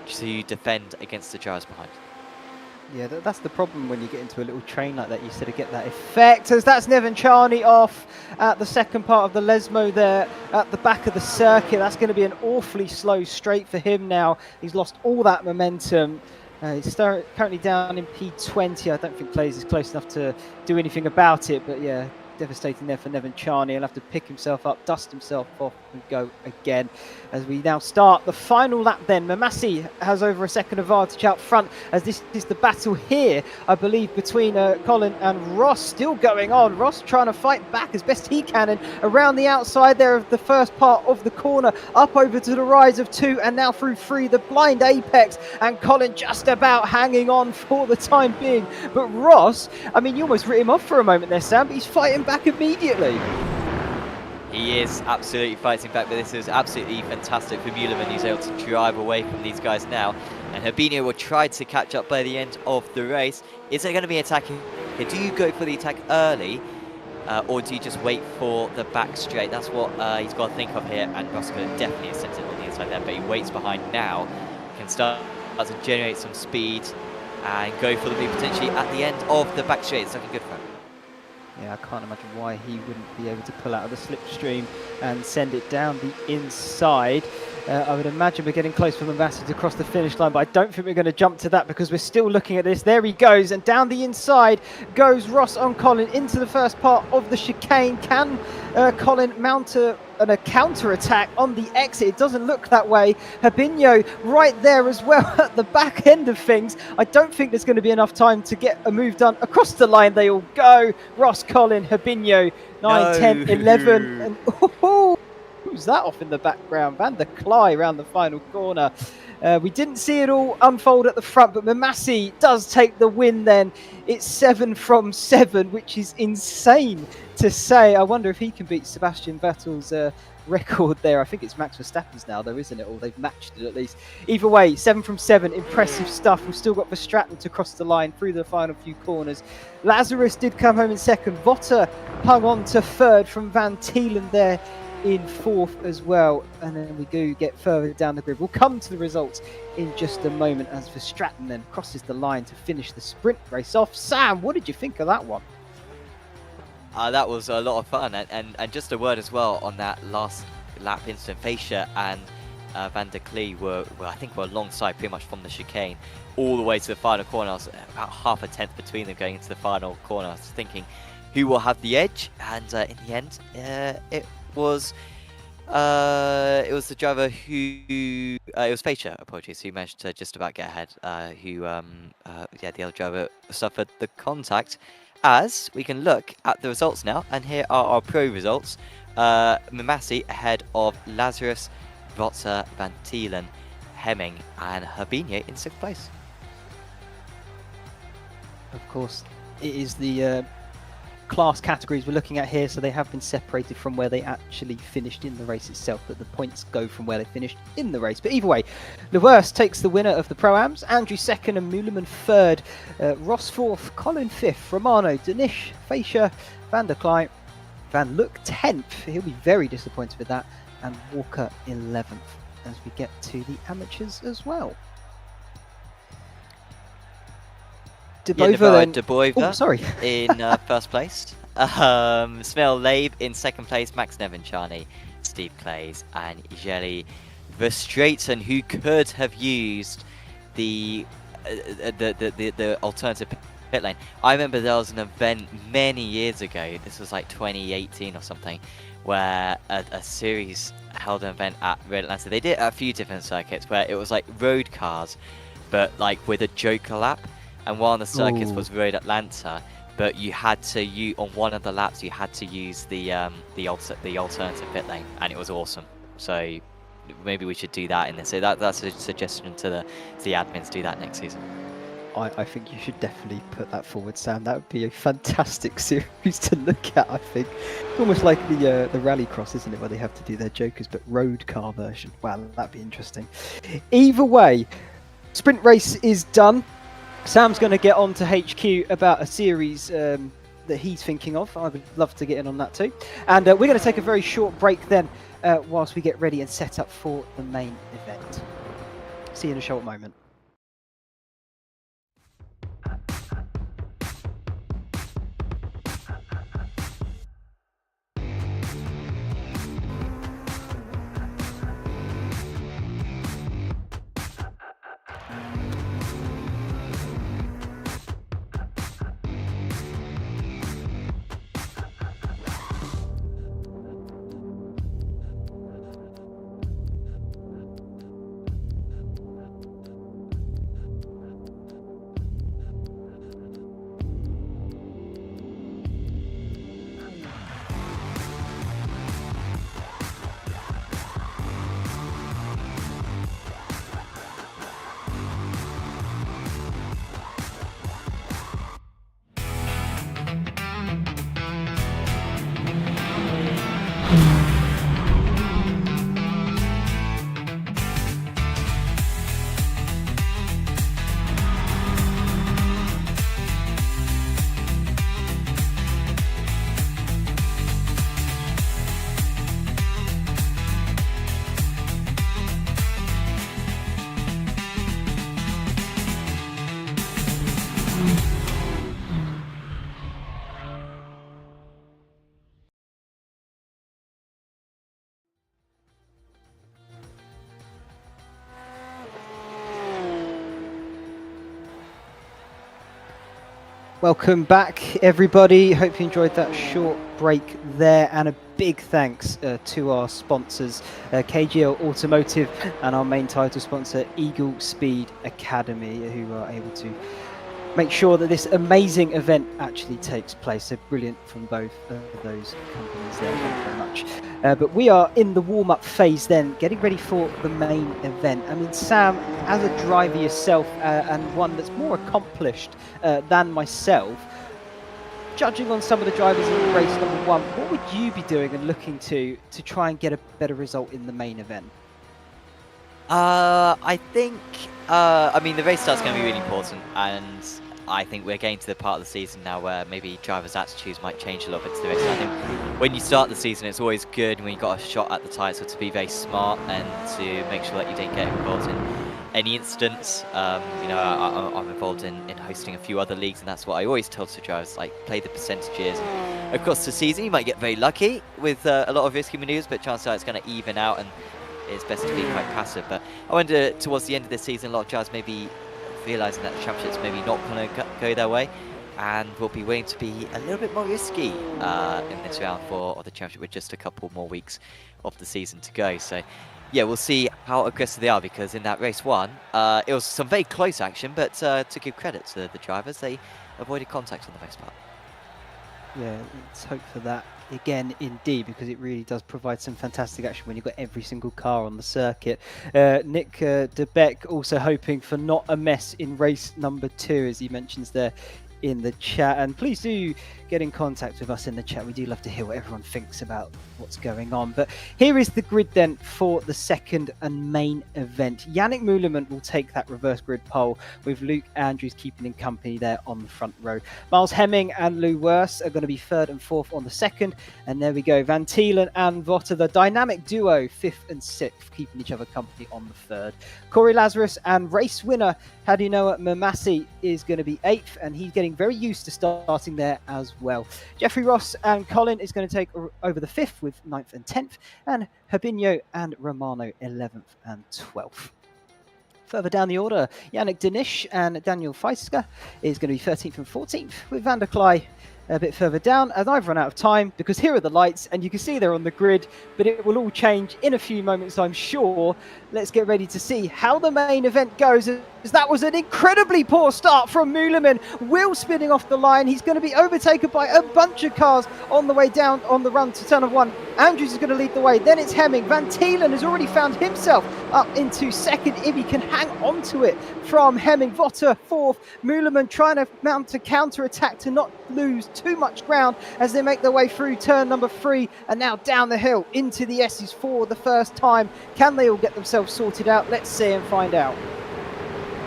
to defend against the drivers behind. Yeah, that's the problem when you get into a little train like that. You sort of get that effect, as that's Neven Charney off at the second part of the Lesmo there at the back of the circuit. That's going to be an awfully slow straight for him now. He's lost all that momentum. He's currently down in P20. I don't think Plays is close enough to do anything about it, but yeah, devastating there for Neven Charney. He'll have to pick himself up, dust himself off and go again as we now start the final lap then. Mamassi has over a second advantage out front, as this is the battle here, I believe, between Collin and Ross still going on. Ross trying to fight back as best he can, and around the outside there of the first part of the corner, up over to the rise of 2 and now through 3, the blind apex, and Collin just about hanging on for the time being. But Ross, I mean, you almost writ him off for a moment there, Sam, but he's fighting back immediately. He is absolutely fighting back, but this is absolutely fantastic for Muleman. He's able to drive away from these guys now. And Herbinho will try to catch up by the end of the race. Is there going to be attacking? Do you go for the attack early? Or do you just wait for the back straight? That's what he's got to think of here. And Roscoe definitely is sent it on the inside there, but he waits behind now. Can start to generate some speed and go for the lead potentially at the end of the back straight. It's looking good for him. Yeah, I can't imagine why he wouldn't be able to pull out of the slipstream and send it down the inside. I would imagine we're getting close for Mavasi to cross the finish line, but I don't think we're going to jump to that because we're still looking at this. There he goes, and down the inside goes Ross on Colin into the first part of the chicane. Can Colin mount a counter-attack on the exit? It doesn't look that way. Herbinho right there as well at the back end of things. I don't think there's going to be enough time to get a move done. Across the line they all go. Ross, Colin, Herbinho, 9, 10, 11. And who's that off in the background? Van der Klei around the final corner. We didn't see it all unfold at the front, but Mamasi does take the win then. It's 7 from 7, which is insane to say. I wonder if he can beat Sebastian Vettel's record there. I think it's Max Verstappen's now though, isn't it? Or they've matched it at least. Either way, 7 from 7, impressive stuff. We've still got Verstappen to cross the line through the final few corners. Lazarus did come home in second. Votter hung on to third from Van Tielen there in fourth as well, and then we do get further down the grid. We'll come to the results in just a moment as Verstappen then crosses the line to finish the sprint race off. Sam, what did you think of that one? That was a lot of fun, and just a word as well on that last lap incident. Fascia and Van der Klei were alongside pretty much from the chicane all the way to the final corner. I was about half a tenth between them going into the final corner. I was thinking who will have the edge, and in the end it was the driver who it was Fascia, apologies, who managed to just about get ahead. The other driver suffered the contact. As we can look at the results now, and here are our pro results. Mamasi ahead of Lazarus, Votter, Van Tielen, Hemming, and Herbinho in 6th place. Of course, it is the class categories we're looking at here, so they have been separated from where they actually finished in the race itself, but the points go from where they finished in the race. But either way, Lewis takes the winner of the Pro-Ams, Andrew 2nd and Muleman 3rd, Ross 4th, Colin 5th, Romano, Danish, Fascia, Van der Klei, Van Look 10th, he'll be very disappointed with that, and Walker 11th as we get to the amateurs as well. De Boiver sorry. in first place. Smell Labe in 2nd place. Max Nevinciani, Steve Clays, and Jelly Verstraeten, who could have used the alternative pit lane. I remember there was an event many years ago. This was like 2018 or something, where a series held an event at Red Atlanta. They did a few different circuits where it was like road cars, but like with a Joker lap. And one of the circuits was Road Atlanta, but you had to on one of the laps you had to use the alternative pit lane, and it was awesome. So maybe we should do that in this. So that's a suggestion to the admins. Do that next season. I think you should definitely put that forward, Sam. That would be a fantastic series to look at. I think it's almost like the Rallycross, isn't it, where they have to do their Jokers but road car version. Wow, that'd be interesting. Either way, sprint race is done. Sam's going to get on to HQ about a series that he's thinking of. I would love to get in on that too. And we're going to take a very short break then whilst we get ready and set up for the main event. See you in a short moment. Welcome back, everybody. Hope you enjoyed that short break there, and a big thanks to our sponsors, KGL Automotive, and our main title sponsor, Eagle Speed Academy, who are able to make sure that this amazing event actually takes place. So brilliant from both of those companies there. Thank you very much. But we are in the warm-up phase then, getting ready for the main event. I mean, Sam, as a driver yourself, and one that's more accomplished than myself, judging on some of the drivers in race number 1, what would you be doing and looking to try and get a better result in the main event? I think, I mean, the race start's going to be really important, and I think we're getting to the part of the season now where maybe drivers' attitudes might change a little bit to the race. I think when you start the season, it's always good when you've got a shot at the title to be very smart and to make sure that you don't get involved in any incidents. You know, I'm involved in hosting a few other leagues, and that's what I always tell to drivers, like, play the percentages. Across the season, you might get very lucky with a lot of risky maneuvers, but chances are it's going to even out, and it's best to be quite passive. But I wonder, towards the end of this season, a lot of drivers may be realising that the championship's maybe not going to go their way, and will be willing to be a little bit more risky in this round for the championship with just a couple more weeks of the season to go. So yeah, we'll see how aggressive they are, because in that race 1, it was some very close action, but to give credit to the drivers, they avoided contact for the most part. Yeah, let's hope for that again, indeed, because it really does provide some fantastic action when you've got every single car on the circuit. Nick DeBeck also hoping for not a mess in race number 2, as he mentions there in the chat. And please do get in contact with us in the chat. We do love to hear what everyone thinks about what's going on. But here is the grid then for the second and main event. Yannick Meuleman will take that reverse grid pole, with Luke Andrews keeping him company there on the front row. Miles Hemming and Lou Wurst are going to be 3rd and 4th on the second. And there we go, Van Thielen and Votter, the dynamic duo, 5th and 6th, keeping each other company on the 3rd. Corey Lazarus and race winner Hadinoa Mamasi is going to be 8th, and he's getting very used to starting there as well. Jeffrey Ross and Colin is going to take over the 5th with 9th and 10th, and Herbinho and Romano 11th and 12th. Further down the order, Yannick Denish and Daniel Feisker is going to be 13th and 14th, with Van der Klei a bit further down, as I've run out of time, because here are the lights, and you can see they're on the grid, but it will all change in a few moments, I'm sure. Let's get ready to see how the main event goes, as that was an incredibly poor start from Meuleman. Will spinning off the line. He's going to be overtaken by a bunch of cars on the way down on the run to turn of 1. Andrews is going to lead the way. Then it's Hemming. Van Thielen has already found himself up into 2nd, if he can hang on to it from Hemming. Votter 4th. Meuleman trying to mount a counter-attack to not lose too much ground as they make their way through turn number 3, and now down the hill into the S's for the first time. Can they all get themselves sorted out? Let's see and find out.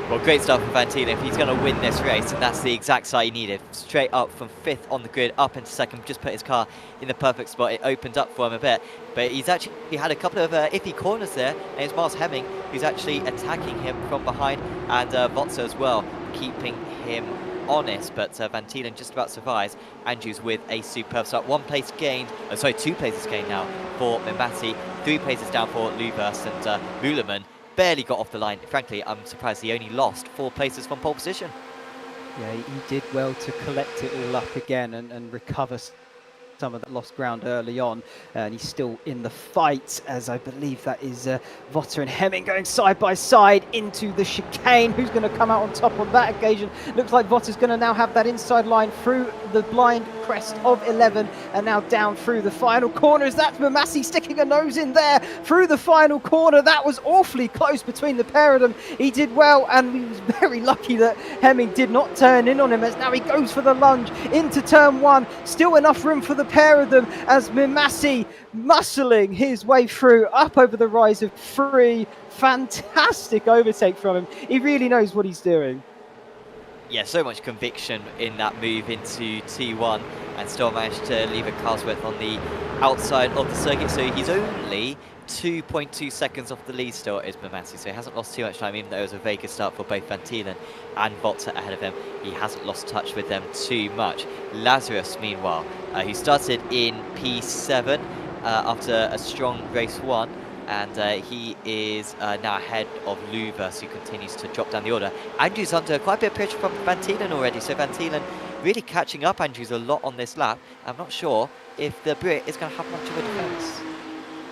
Well, great start from Van Thielen if he's going to win this race, and that's the exact start he needed. Straight up from 5th on the grid, up into 2nd, just put his car in the perfect spot. It opened up for him a bit, but he had a couple of iffy corners there, and it's Miles Hemming who's actually attacking him from behind, and Votza as well, keeping him honest, but Van Thielen just about survives. Andrews with a superb start. 1 place gained, 2 places gained now for Mbati, 3 places down for Luvers, and Meuleman barely got off the line. Frankly, I'm surprised he only lost 4 places from pole position. Yeah, he did well to collect it all up again and recover some of that lost ground early on, and he's still in the fight, as I believe that is Votter and Hemming going side by side into the chicane. Who's going to come out on top on that occasion? Looks like Votter's going to now have that inside line through the blind crest of 11, and now down through the final corner. Is that Mamasi sticking a nose in there through the final corner? That was awfully close between the pair of them. He did well, and he was very lucky that Hemming did not turn in on him, as now he goes for the lunge into turn 1. Still enough room for the pair of them, as Mamasi muscling his way through up over the rise of 3. Fantastic overtake from him. He really knows what he's doing. Yeah, so much conviction in that move into T1, and still managed to leave a car's width on the outside of the circuit. So he's only 2.2 seconds off the lead still, is Mamasi, so he hasn't lost too much time, even though it was a very good start for both Van Thielen and Votter ahead of him. He hasn't lost touch with them too much. Lazarus, meanwhile, who started in P7 after a strong race 1, and he is now ahead of Luvers, who continues to drop down the order. Andrew's under quite a bit of pressure from Van Thielen already, so Van Thielen really catching up Andrews a lot on this lap. I'm not sure if the Brit is going to have much of a defence.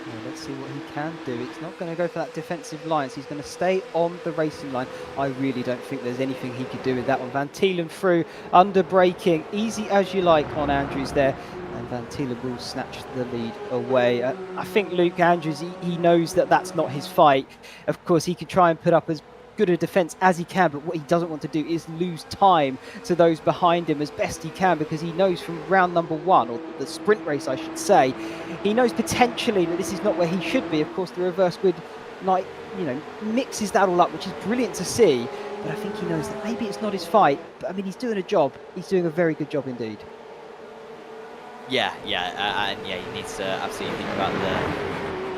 Yeah, let's see what he can do. He's not going to go for that defensive line, so he's going to stay on the racing line. I really don't think there's anything he could do with that one. Van Thielen through, under braking, easy as you like on Andrews there. And Van Thielen will snatch the lead away. I think Luke Andrews, he knows that that's not his fight. Of course, he could try and put up as good a defence as he can, but what he doesn't want to do is lose time to those behind him as best he can, because he knows from round number 1, or the sprint race I should say, he knows potentially that this is not where he should be. Of course, the reverse grid, like, you know, mixes that all up, which is brilliant to see, but I think he knows that maybe it's not his fight. But I mean, he's doing a job. He's doing a very good job indeed. Yeah, and yeah, he needs to absolutely think about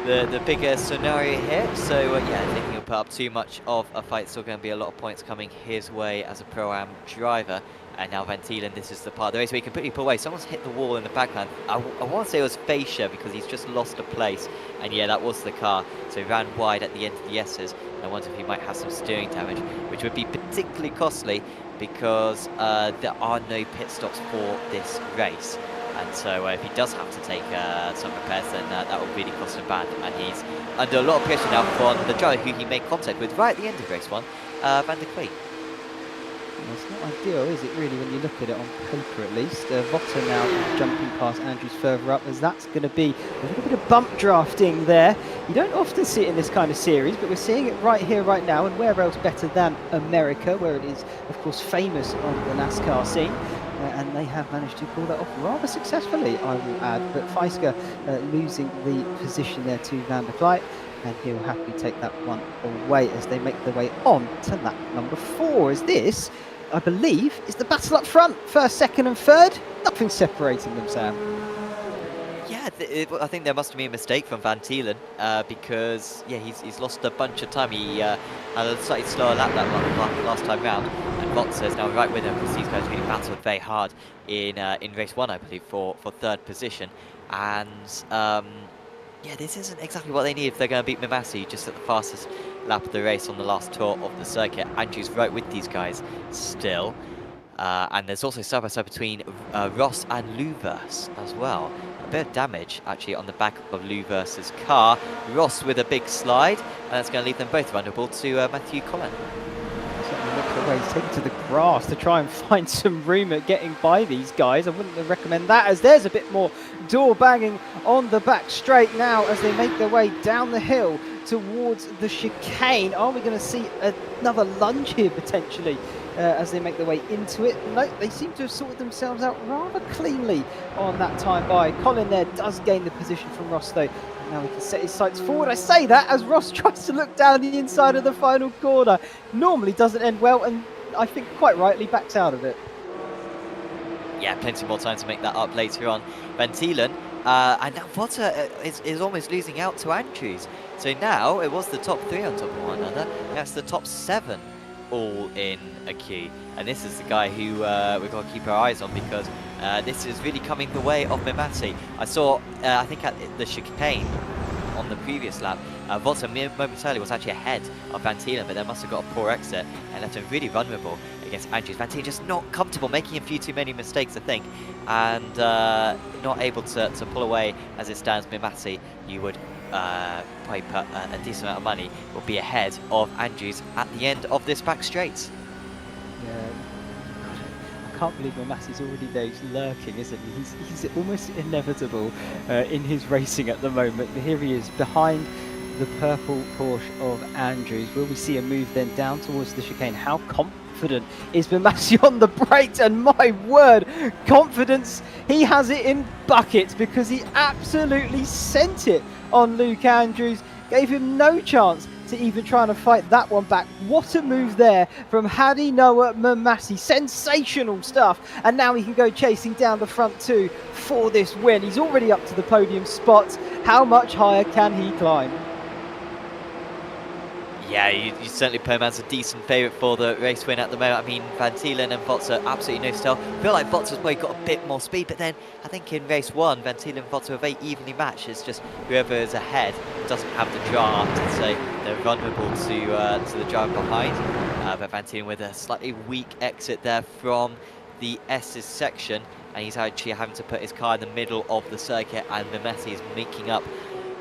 the bigger scenario here. So yeah, I think he'll put up too much of a fight. Still going to be a lot of points coming his way as a Pro-Am driver. And now Van Thielen, this is the part of the race where he completely pull away. Someone's hit the wall in the background. I want to say it was Fascia, because he's just lost a place. And yeah, that was the car. So he ran wide at the end of the S's. And I wonder if he might have some steering damage, which would be particularly costly, because there are no pit stops for this race. And so if he does have to take some repairs, then that will really cost him bad. And he's under a lot of pressure now from the driver who he made contact with right at the end of race 1, Van der Klee. Well, it's not ideal, is it, really, when you look at it on paper at least. Votter now jumping past Andrews further up, as that's going to be a little bit of bump drafting there. You don't often see it in this kind of series, but we're seeing it right here, right now, and where else better than America, where it is, of course, famous on the NASCAR scene. And they have managed to pull that off rather successfully, I will add. But Feisker losing the position there to Van der Klee, and he'll happily take that one away as they make their way on to lap number 4. As this, I believe, is the battle up front. First, second and third, nothing separating them, Sam. Yeah, I think there must have been a mistake from Van Thielen, because yeah, he's lost a bunch of time. He had a slightly slower lap that last time round, and Votzer is now right with him, because these guys really battled very hard in race 1, I believe, for third position. And yeah, this isn't exactly what they need if they're going to beat Mimasi just at the fastest lap of the race on the last tour of the circuit. Andrew's right with these guys still. And there's also side-by-side between Ross and Luvers as well. A bit of damage, actually, on the back of Luvers' car. Ross with a big slide, and that's going to leave them both vulnerable to Matthew Collin. Look away, he's taken to the grass to try and find some room at getting by these guys. I wouldn't recommend that, as there's a bit more door banging on the back straight now as they make their way down the hill towards the chicane. Are we going to see another lunge here potentially as they make their way into it? No, they seem to have sorted themselves out rather cleanly on that time by. Colin there does gain the position from Ross though. Now he can set his sights forward. I say that as Ross tries to look down the inside of the final corner. Normally doesn't end well, and I think quite rightly backs out of it. Yeah, plenty more time to make that up later on. Van Thielen, and now Votter is almost losing out to Andrews. So now it was the top 3 on top of one another. That's the top 7 all in a queue. And this is the guy who we've got to keep our eyes on, because this is really coming the way of Mimasi. I saw, I think at the chicane on the previous lap, Votter momentarily was actually ahead of Van Thielen, but they must have got a poor exit and left him really vulnerable against Andrews. Van Thielen just not comfortable, making a few too many mistakes, I think, and not able to pull away as it stands. Mimasi, you would probably put a decent amount of money, will be ahead of Andrews at the end of this back straight. Yeah, I can't believe Mimasi's already there. He's lurking, isn't he? He's almost inevitable in his racing at the moment. But here he is behind the purple Porsche of Andrews. Will we see a move then down towards the chicane? How confident is Mimasi on the brakes? And my word, confidence, he has it in buckets, because he absolutely sent it on Luke Andrews, gave him no chance to even trying to fight that one back. What a move there from Hadi Noah Mimasi. Sensational stuff. And now he can go chasing down the front 2 for this win. He's already up to the podium spot. How much higher can he climb? Yeah, you certainly put him as a decent favourite for the race win at the moment. I mean, Van Thielen and Votzer, absolutely no stealth. I feel like Votzer's probably got a bit more speed, but then I think in race 1, Van Thielen and Votzer are very evenly matched. It's just whoever is ahead doesn't have the draft, so they're vulnerable to the driver behind. But Van Thielen with a slightly weak exit there from the S's section, and he's actually having to put his car in the middle of the circuit, and Mimessi is making up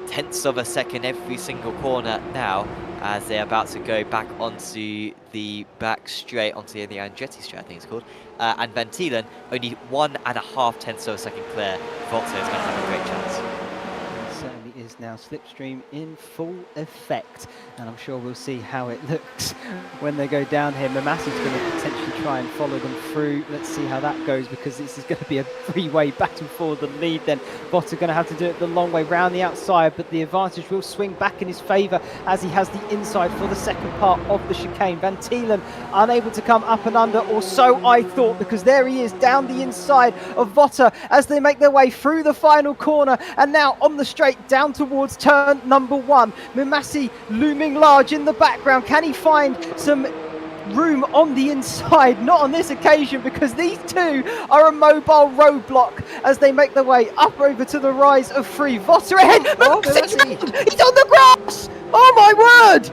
tenths of a second every single corner now, as they're about to go back onto the back straight, onto the Andretti straight, I think it's called. And Van Tielen, only 1.5 tenths of a second clear. Volta is going to have a great chance. It certainly is now. Slipstream in full effect, and I'm sure we'll see how it looks when they go down here. Mamassi's going to potentially try and follow them through. Let's see how that goes, because this is going to be a three-way battle for the lead. Then Botta going to have to do it the long way round the outside, but the advantage will swing back in his favour as he has the inside for the second part of the chicane. Van Tielen unable to come up and under, or so I thought, because there he is down the inside of Botta as they make their way through the final corner, and now on the straight down towards turn number 1. Mimassi looming large in the background. Can he find some room on the inside? Not on this occasion, because these two are a mobile roadblock as they make their way up over to the rise of 3. Votter ahead. He's on the grass. Oh my word.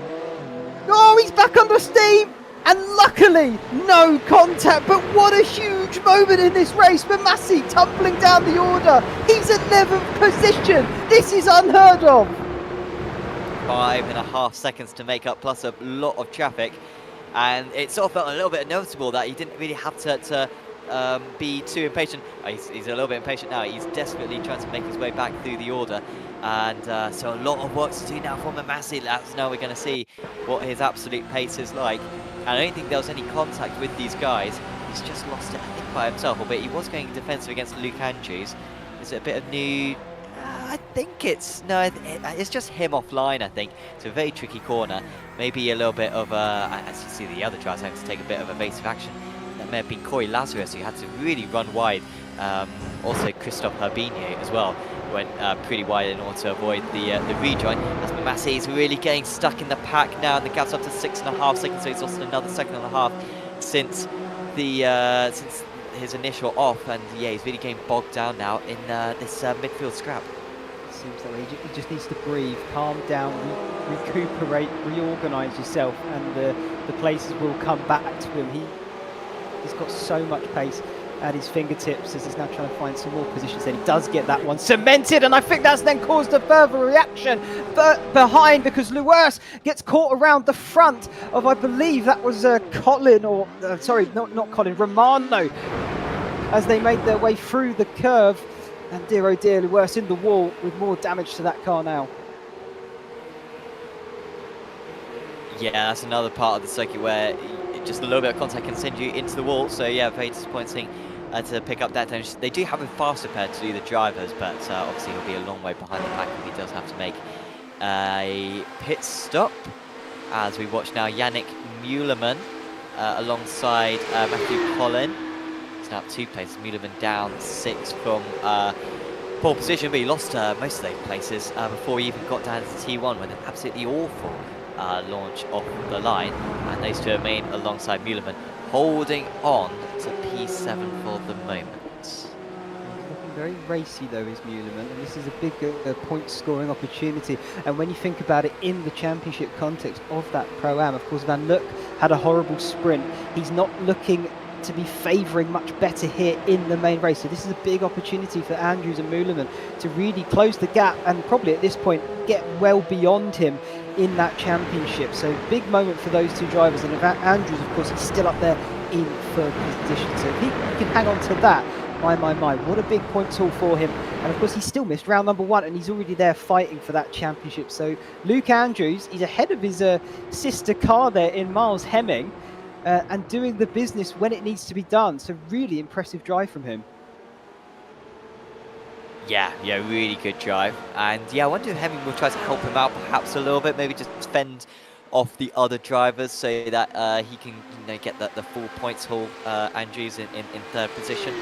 Oh, he's back under steam. And luckily, no contact, but what a huge moment in this race. Mimessi tumbling down the order. He's at 11th position. This is unheard of. 5.5 seconds to make up, plus a lot of traffic. And it sort of felt a little bit noticeable that he didn't really have to be too impatient. He's a little bit impatient now. He's desperately trying to make his way back through the order. And so a lot of work to do now for Mimessi. Now we're going to see what his absolute pace is like. And I don't think there was any contact with these guys. He's just lost it, I think, by himself. Albeit he was going defensive against Luke Andrews. Is it a bit of new... I think it's... No, it's just him offline, I think. It's a very tricky corner. Maybe a little bit of... as you see the other drivers having to take a bit of evasive action. That may have been Corey Lazarus, who had to really run wide. Also Christophe Herbigno as well. Went pretty wide in order to avoid the rejoin. As Mimessi is really getting stuck in the pack now, and the gap's up to 6.5 seconds, so he's lost another 1.5 seconds since since his initial off, and yeah, he's really getting bogged down now in this midfield scrap. Seems that way. He just needs to breathe, calm down, recuperate, reorganise yourself, and the places will come back to him. He's got so much pace at his fingertips as he's now trying to find some more positions. Then he does get that one cemented, and I think that's then caused a further reaction behind, because Lewis gets caught around the front of, I believe that was Colin, or sorry, not Colin, Romano, as they made their way through the curve. And dear oh dear, Lewis in the wall with more damage to that car now. Yeah, that's another part of the circuit where just a little bit of contact can send you into the wall. So yeah, very disappointing to pick up that damage. They do have a faster pair to do the drivers, but obviously he'll be a long way behind the pack if he does have to make a pit stop. As we watch now, Yannick Muellerman alongside Matthew Collin. He's now up 2 places. Muellerman down 6 from pole position, but he lost most of those places before he even got down to T1 with an absolutely awful launch off the line, and those two remain alongside Muellerman, holding on to P7 for the moment. He's looking very racy though, is Muellerman, and this is a big point scoring opportunity. And when you think about it in the championship context of that Pro-Am, of course Van Luck had a horrible sprint. He's not looking to be favouring much better here in the main race, so this is a big opportunity for Andrews and Muellerman to really close the gap and probably at this point get well beyond him in that championship. So big moment for those two drivers, and Andrews, of course, he's still up there in 3rd position, so if he can hang on to that, my, what a big point tool for him. And of course he still missed round number 1, and he's already there fighting for that championship. So Luke Andrews, he's ahead of his sister car there in Miles Hemming, and doing the business when it needs to be done. So really impressive drive from him. Yeah, really good drive. And yeah, I wonder if Hemming will try to help him out perhaps a little bit, maybe just fend off the other drivers so that he can get the full points haul. Andrews in 3rd position.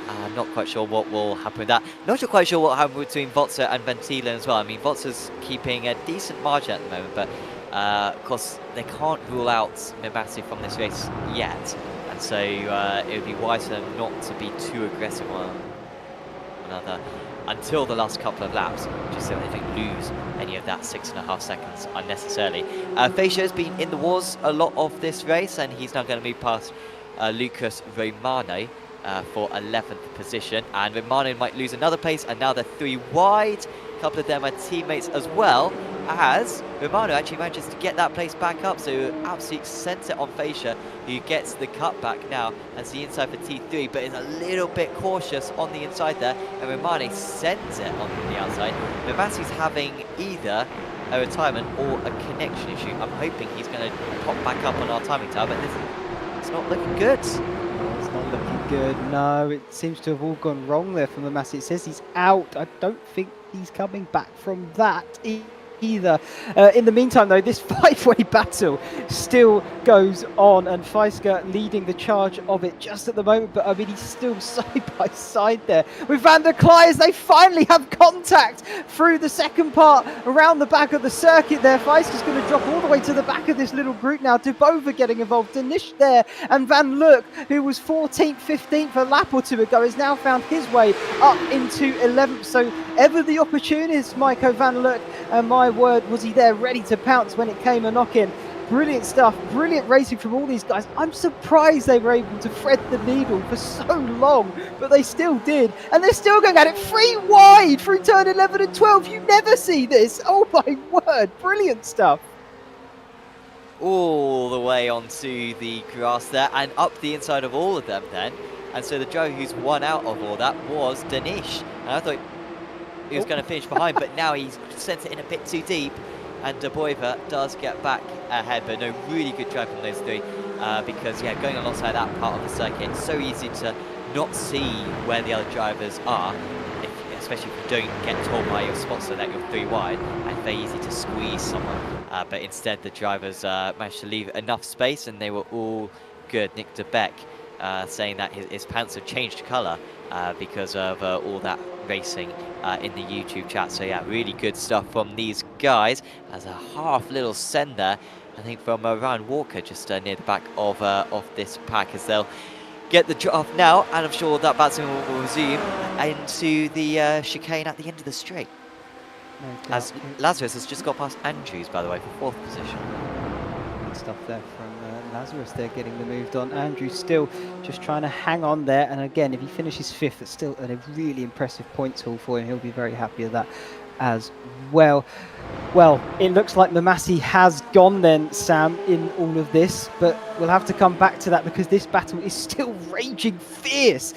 I'm not quite sure what will happen with that. Not quite sure what will happen between Votza and Van Tielen as well. I mean, Votza's keeping a decent margin at the moment, but of course they can't rule out Mimessi from this race yet. And so it would be wiser not to be too aggressive on another until the last couple of laps, just so they don't lose any of that 6.5 seconds unnecessarily. Facia has been in the wars a lot of this race, and he's now going to move past Lucas Romano for 11th position. And Romano might lose another place, and now they're 3 wide. A couple of them are teammates as well, as Romano actually manages to get that place back up. So absolutely sends it on Fascia, who gets the cutback now and the inside for T3, but is a little bit cautious on the inside there, and Romano sends it on the outside. Mamassi's having either a retirement or a connection issue. I'm hoping he's going to pop back up on our timing tower, but it's not looking good. It's not looking good. No, it seems to have all gone wrong there for Mamassi. It says he's out. I don't think he's coming back from that either. In the meantime, though, this 5-way battle still goes on, and Feisker leading the charge of it just at the moment, but I mean, he's still side by side there with Van der Klei as they finally have contact through the second part around the back of the circuit there. Feisker's going to drop all the way to the back of this little group now. Dubova getting involved, Danish there, and Van Look, who was 14th, 15th a lap or two ago, has now found his way up into 11th. So ever the opportunist, Maiko Van Look, and my word, was he there ready to pounce when it came a knock-in. Brilliant stuff, brilliant racing from all these guys. I'm surprised they were able to thread the needle for so long, but they still did, and they're still going at it 3 wide through turn 11 and 12. You never see this. Oh my word, brilliant stuff. All the way onto the grass there and up the inside of all of them then. And so the driver who's won out of all that was Danish. And I thought he was going to finish behind, but now he's sent it in a bit too deep, and Dubova does get back ahead. But no, really good drive from those 3, because yeah, going alongside that part of the circuit, it's so easy to not see where the other drivers are, especially if you don't get told by your sponsor that you're 3 wide, and it's very easy to squeeze someone. But instead the drivers managed to leave enough space, and they were all good. Nick de Beck saying that his pants have changed colour because of all that racing in the YouTube chat. So yeah, really good stuff from these guys. As a half little send there, I think, from Ryan Walker, just near the back of this pack, as they'll get the draft now, and I'm sure that batting will resume into the chicane at the end of the straight. No, as Lazarus has just got past Andrews, by the way, for 4th position. Good stuff there from Lazarus there, getting the moved on. Andrew still just trying to hang on there, and again, if he finishes 5th, it's still a really impressive points haul for him. He'll be very happy with that as well. Well, it looks like Mamassi has gone then, Sam, in all of this, but we'll have to come back to that because this battle is still raging fierce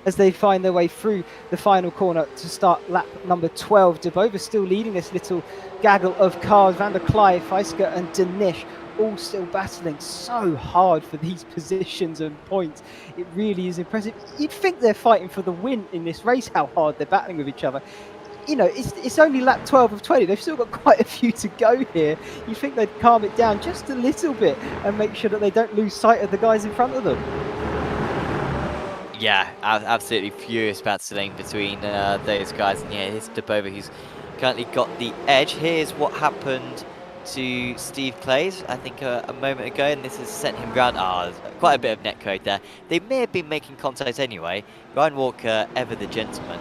as they find their way through the final corner to start lap number 12. Dubova still leading this little gaggle of cars. Van der Klei, Feisker and Danish all still battling so hard for these positions and points. It really is impressive. You'd think they're fighting for the win in this race, how hard they're battling with each other. You know, it's only lap 12 of 20. They've still got quite a few to go here. You think they'd calm it down just a little bit and make sure that they don't lose sight of the guys in front of them. Yeah, absolutely furious battling between those guys. And yeah, it's Dubova who's currently got the edge. Here's what happened to Steve Clays, I think, a moment ago, and this has sent him round. Quite a bit of netcode there. They may have been making contact anyway. Ryan Walker, ever the gentleman,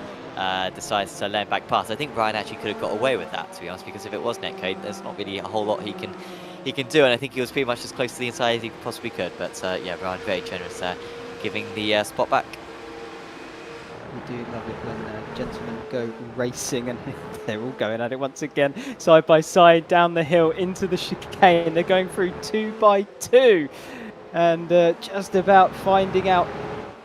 decides to let him back past. I think Ryan actually could have got away with that, to be honest, because if it was netcode, there's not really a whole lot he can do, and I think he was pretty much as close to the inside as he possibly could. But yeah, Ryan very generous there, giving the spot back. We do love it when gentlemen go racing, and they're all going at it once again, side by side down the hill into the chicane. They're going through 2 by 2 and just about finding out.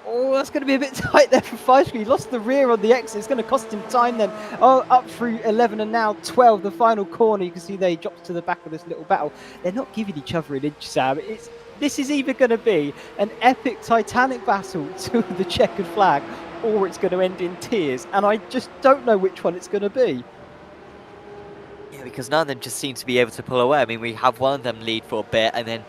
Oh, that's going to be a bit tight there for Feisker. He lost the rear on the exit. It's going to cost him time then. Oh, up through 11 and now 12, the final corner. You can see there he drops to the back of this little battle. They're not giving each other an inch, Sam. This is either going to be an epic Titanic battle to the checkered flag, or it's going to end in tears, and I just don't know which one it's going to be. Yeah, because none of them just seem to be able to pull away. I mean, we have one of them lead for a bit, and then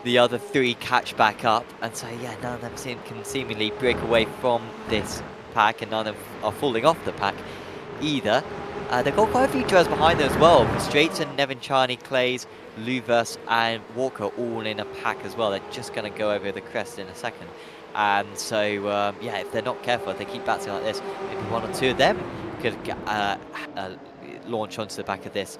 the other 3 catch back up, and so yeah, none of them can seemingly break away from this pack, and none of them are falling off the pack either. They've got quite a few drivers behind them as well. Straighton, Nevin Charney, Clays, Luvas and Walker all in a pack as well. They're just going to go over the crest in a second. And so, yeah, if they're not careful, if they keep battling like this, maybe 1 or 2 of them could launch onto the back of this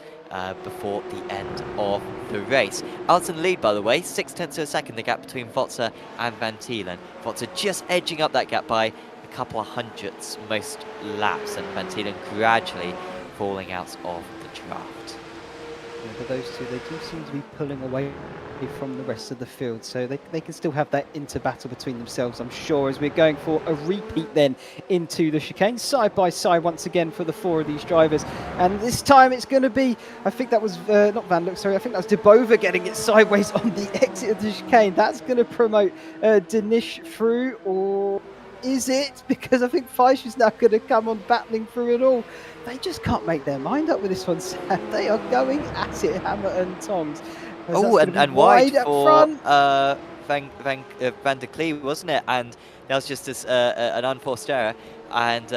before the end of the race. Out in the lead, by the way, 0.6 of a second, the gap between Votza and Van Thielen. Votza just edging up that gap by a couple of hundredths most laps, and Van Thielen gradually falling out of the draft. Yeah, but those two, they do seem to be pulling away from the rest of the field, so they can still have that inter-battle between themselves, I'm sure, as we're going for a repeat then into the chicane, side by side once again for the 4 of these drivers. And this time it's going to be, I think that was, not Van Look, sorry, I think that was De Bova getting it sideways on the exit of the chicane. That's going to promote Danish through, or is it? Because I think Feisch is now going to come on battling through it all. They just can't make their mind up with this one, Sam. They are going at it, hammer and tongs. Oh, and wide for Van der Klee, wasn't it? And that was just an unforced error. And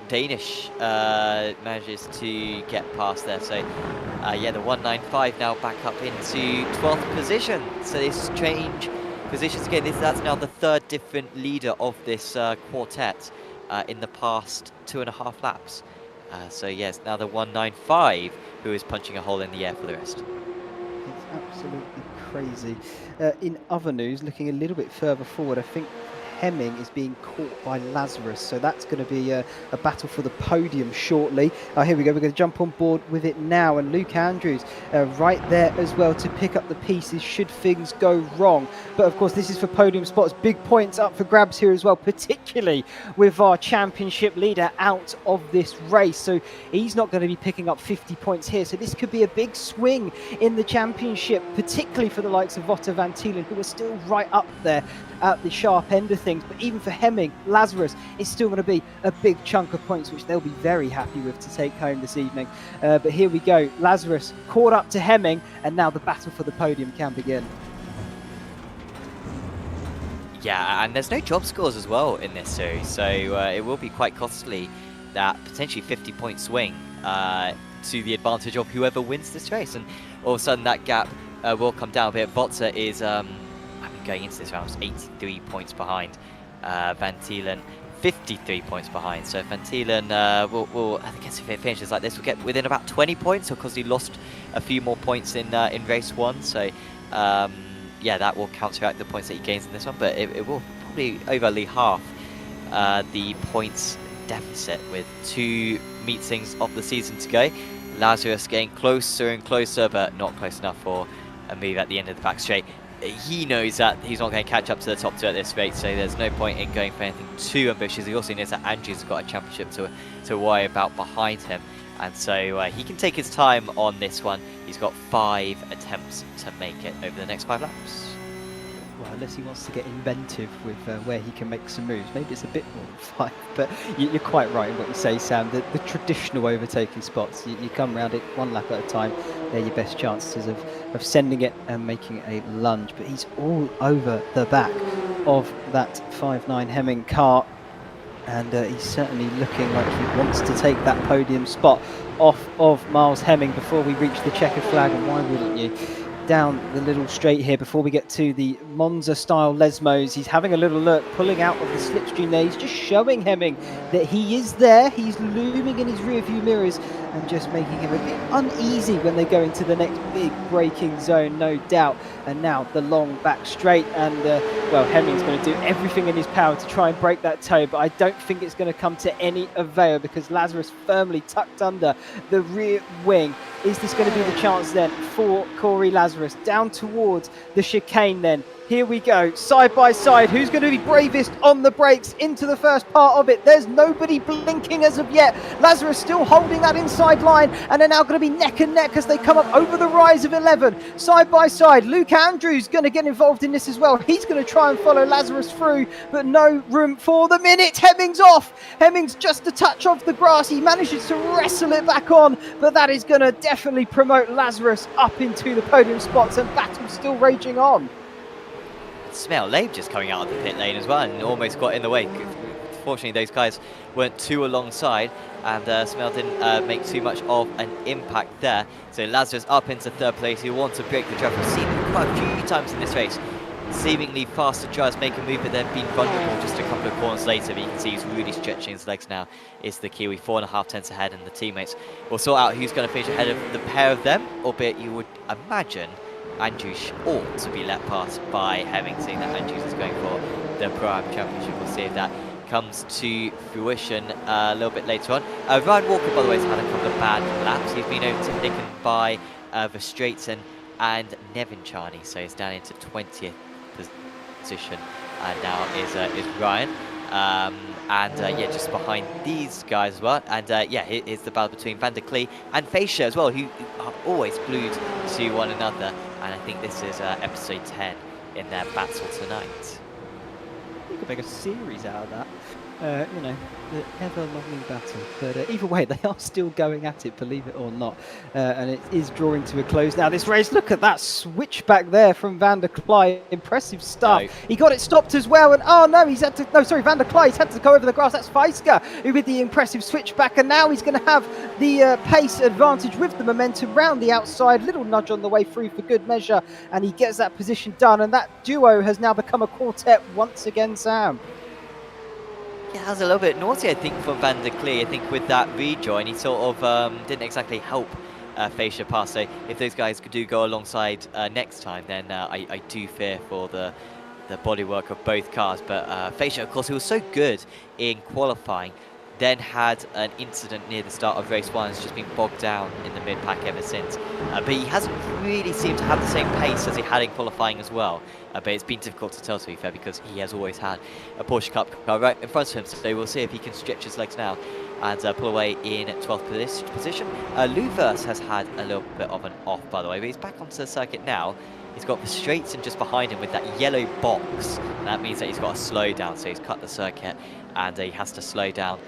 Danish manages to get past there. So, yeah, the 195 now back up into 12th position. So this change positions again. That's now the 3rd different leader of this quartet in the past 2.5 laps. So, yes, now the 195 who is punching a hole in the air for the rest. It's absolutely crazy. In other news, looking a little bit further forward, I think Hemming is being caught by Lazarus, so that's going to be a battle for the podium shortly. Here we go, we're going to jump on board with it now, and Luke Andrews right there as well to pick up the pieces should things go wrong. But of course this is for podium spots, big points up for grabs here as well, particularly with our championship leader out of this race, so he's not going to be picking up 50 points here, so this could be a big swing in the championship, particularly for the likes of Votza Van Thielen, who are still right up there at the sharp end of things. But even for Hemming, Lazarus is still going to be a big chunk of points, which they'll be very happy with to take home this evening. But here we go, Lazarus caught up to Hemming, and now the battle for the podium can begin. Yeah, and there's no job scores as well in this series, so it will be quite costly, that potentially 50-point swing to the advantage of whoever wins this race. And all of a sudden that gap will come down a bit. Votza is going into this round was 83 points behind. Van Thielen 53 points behind. So Van Thielen will, I guess if it finishes like this, will get within about 20 points, because he lost a few more points in race 1. So yeah, that will counteract the points that he gains in this one, but it will probably overly half the points deficit with 2 meetings of the season to go. Lazarus getting closer and closer, but not close enough for a move at the end of the back straight. He knows that he's not going to catch up to the top 2 at this rate, so there's no point in going for anything too ambitious. He also knows that Andrew's got a championship to worry about behind him, and so he can take his time on this one. He's got 5 attempts to make it over the next 5 laps. Well, unless he wants to get inventive with where he can make some moves. Maybe it's a bit more than 5, but you're quite right in what you say, Sam. The traditional overtaking spots, you come around it 1 lap at a time. They're your best chances of sending it and making a lunge. But he's all over the back of that 5.9 Hemming car. And he's certainly looking like he wants to take that podium spot off of Miles Hemming before we reach the checkered flag. And why wouldn't you? Down the little straight here before we get to the Monza style Lesmos. He's having a little look, pulling out of the slipstream there. He's just showing Hemming that he is there. He's looming in his rear view mirrors and just making him a bit uneasy when they go into the next big braking zone, no doubt. And now the long back straight, and well, Hemming's going to do everything in his power to try and break that toe, but I don't think it's going to come to any avail because Lazarus firmly tucked under the rear wing. Is this going to be the chance then for Corey Lazarus down towards the chicane then? Here we go, side by side. Who's going to be bravest on the brakes into the first part of it? There's nobody blinking as of yet. Lazarus still holding that inside line, and they're now going to be neck and neck as they come up over the rise of 11. Side by side, Luke Andrews going to get involved in this as well. He's going to try and follow Lazarus through, but no room for the minute. Hemming's off. Hemming's just a touch off the grass. He manages to wrestle it back on, but that is going to definitely promote Lazarus up into the podium spots, and battle still raging on. Smell Labe just coming out of the pit lane as well and almost got in the way. Fortunately, those guys weren't too alongside, and Smell didn't make too much of an impact there. So Lazarus up into 3rd place. He wants to break the trap. We've seen him quite a few times in this race seemingly faster drives make a move, but then being vulnerable just a couple of corners later. But you can see he's really stretching his legs now. It's the Kiwi 4.5 tenths ahead, and the teammates will sort out who's going to finish ahead of the pair of them, albeit you would imagine Andrews ought to be let past by Hemming, seeing that Andrews is going for the Pro-Am Championship. We'll see if that comes to fruition a little bit later on. Ryan Walker, by the way, has had a couple of bad laps. He's been overtaken by Verstraeten and Nevin Charney, so he's down into 20th position now is Ryan. Yeah, just behind these guys as well. And yeah, here's the battle between Van der Klee and Fascia as well, who are always glued to one another. And I think this is episode 10 in their battle tonight. You could make a series out of that. You know, the ever-loving battle. But either way, they are still going at it, believe it or not. And it is drawing to a close now. This race, look at that switchback there from Van der Klee. Impressive stuff. No. He got it stopped as well. And oh no, he's had to, no, sorry, Van der Klee, he's had to go over the grass. That's Feisker who with the impressive switchback. And now he's going to have the pace advantage with the momentum round the outside. Little nudge on the way through for good measure. And he gets that position done. And that duo has now become a quartet once again, Sam. Yeah, that was a little bit naughty, I think, for Van der Klee. I think with that rejoin, he sort of didn't exactly help Fascia pass. So if those guys do go alongside next time, then I do fear for the bodywork of both cars. But Fascia, of course, who was so good in qualifying, then had an incident near the start of race 1. Has just been bogged down in the mid-pack ever since. But he hasn't really seemed to have the same pace as he had in qualifying as well. But it's been difficult to tell, to be fair, because he has always had a Porsche Cup car right in front of him. So we'll see if he can stretch his legs now and pull away in 12th position. Luvers has had a little bit of an off, by the way, but he's back onto the circuit now. He's got the Verstraeten just behind him with that yellow box. And that means that he's got to slow down. So he's cut the circuit and he has to slow down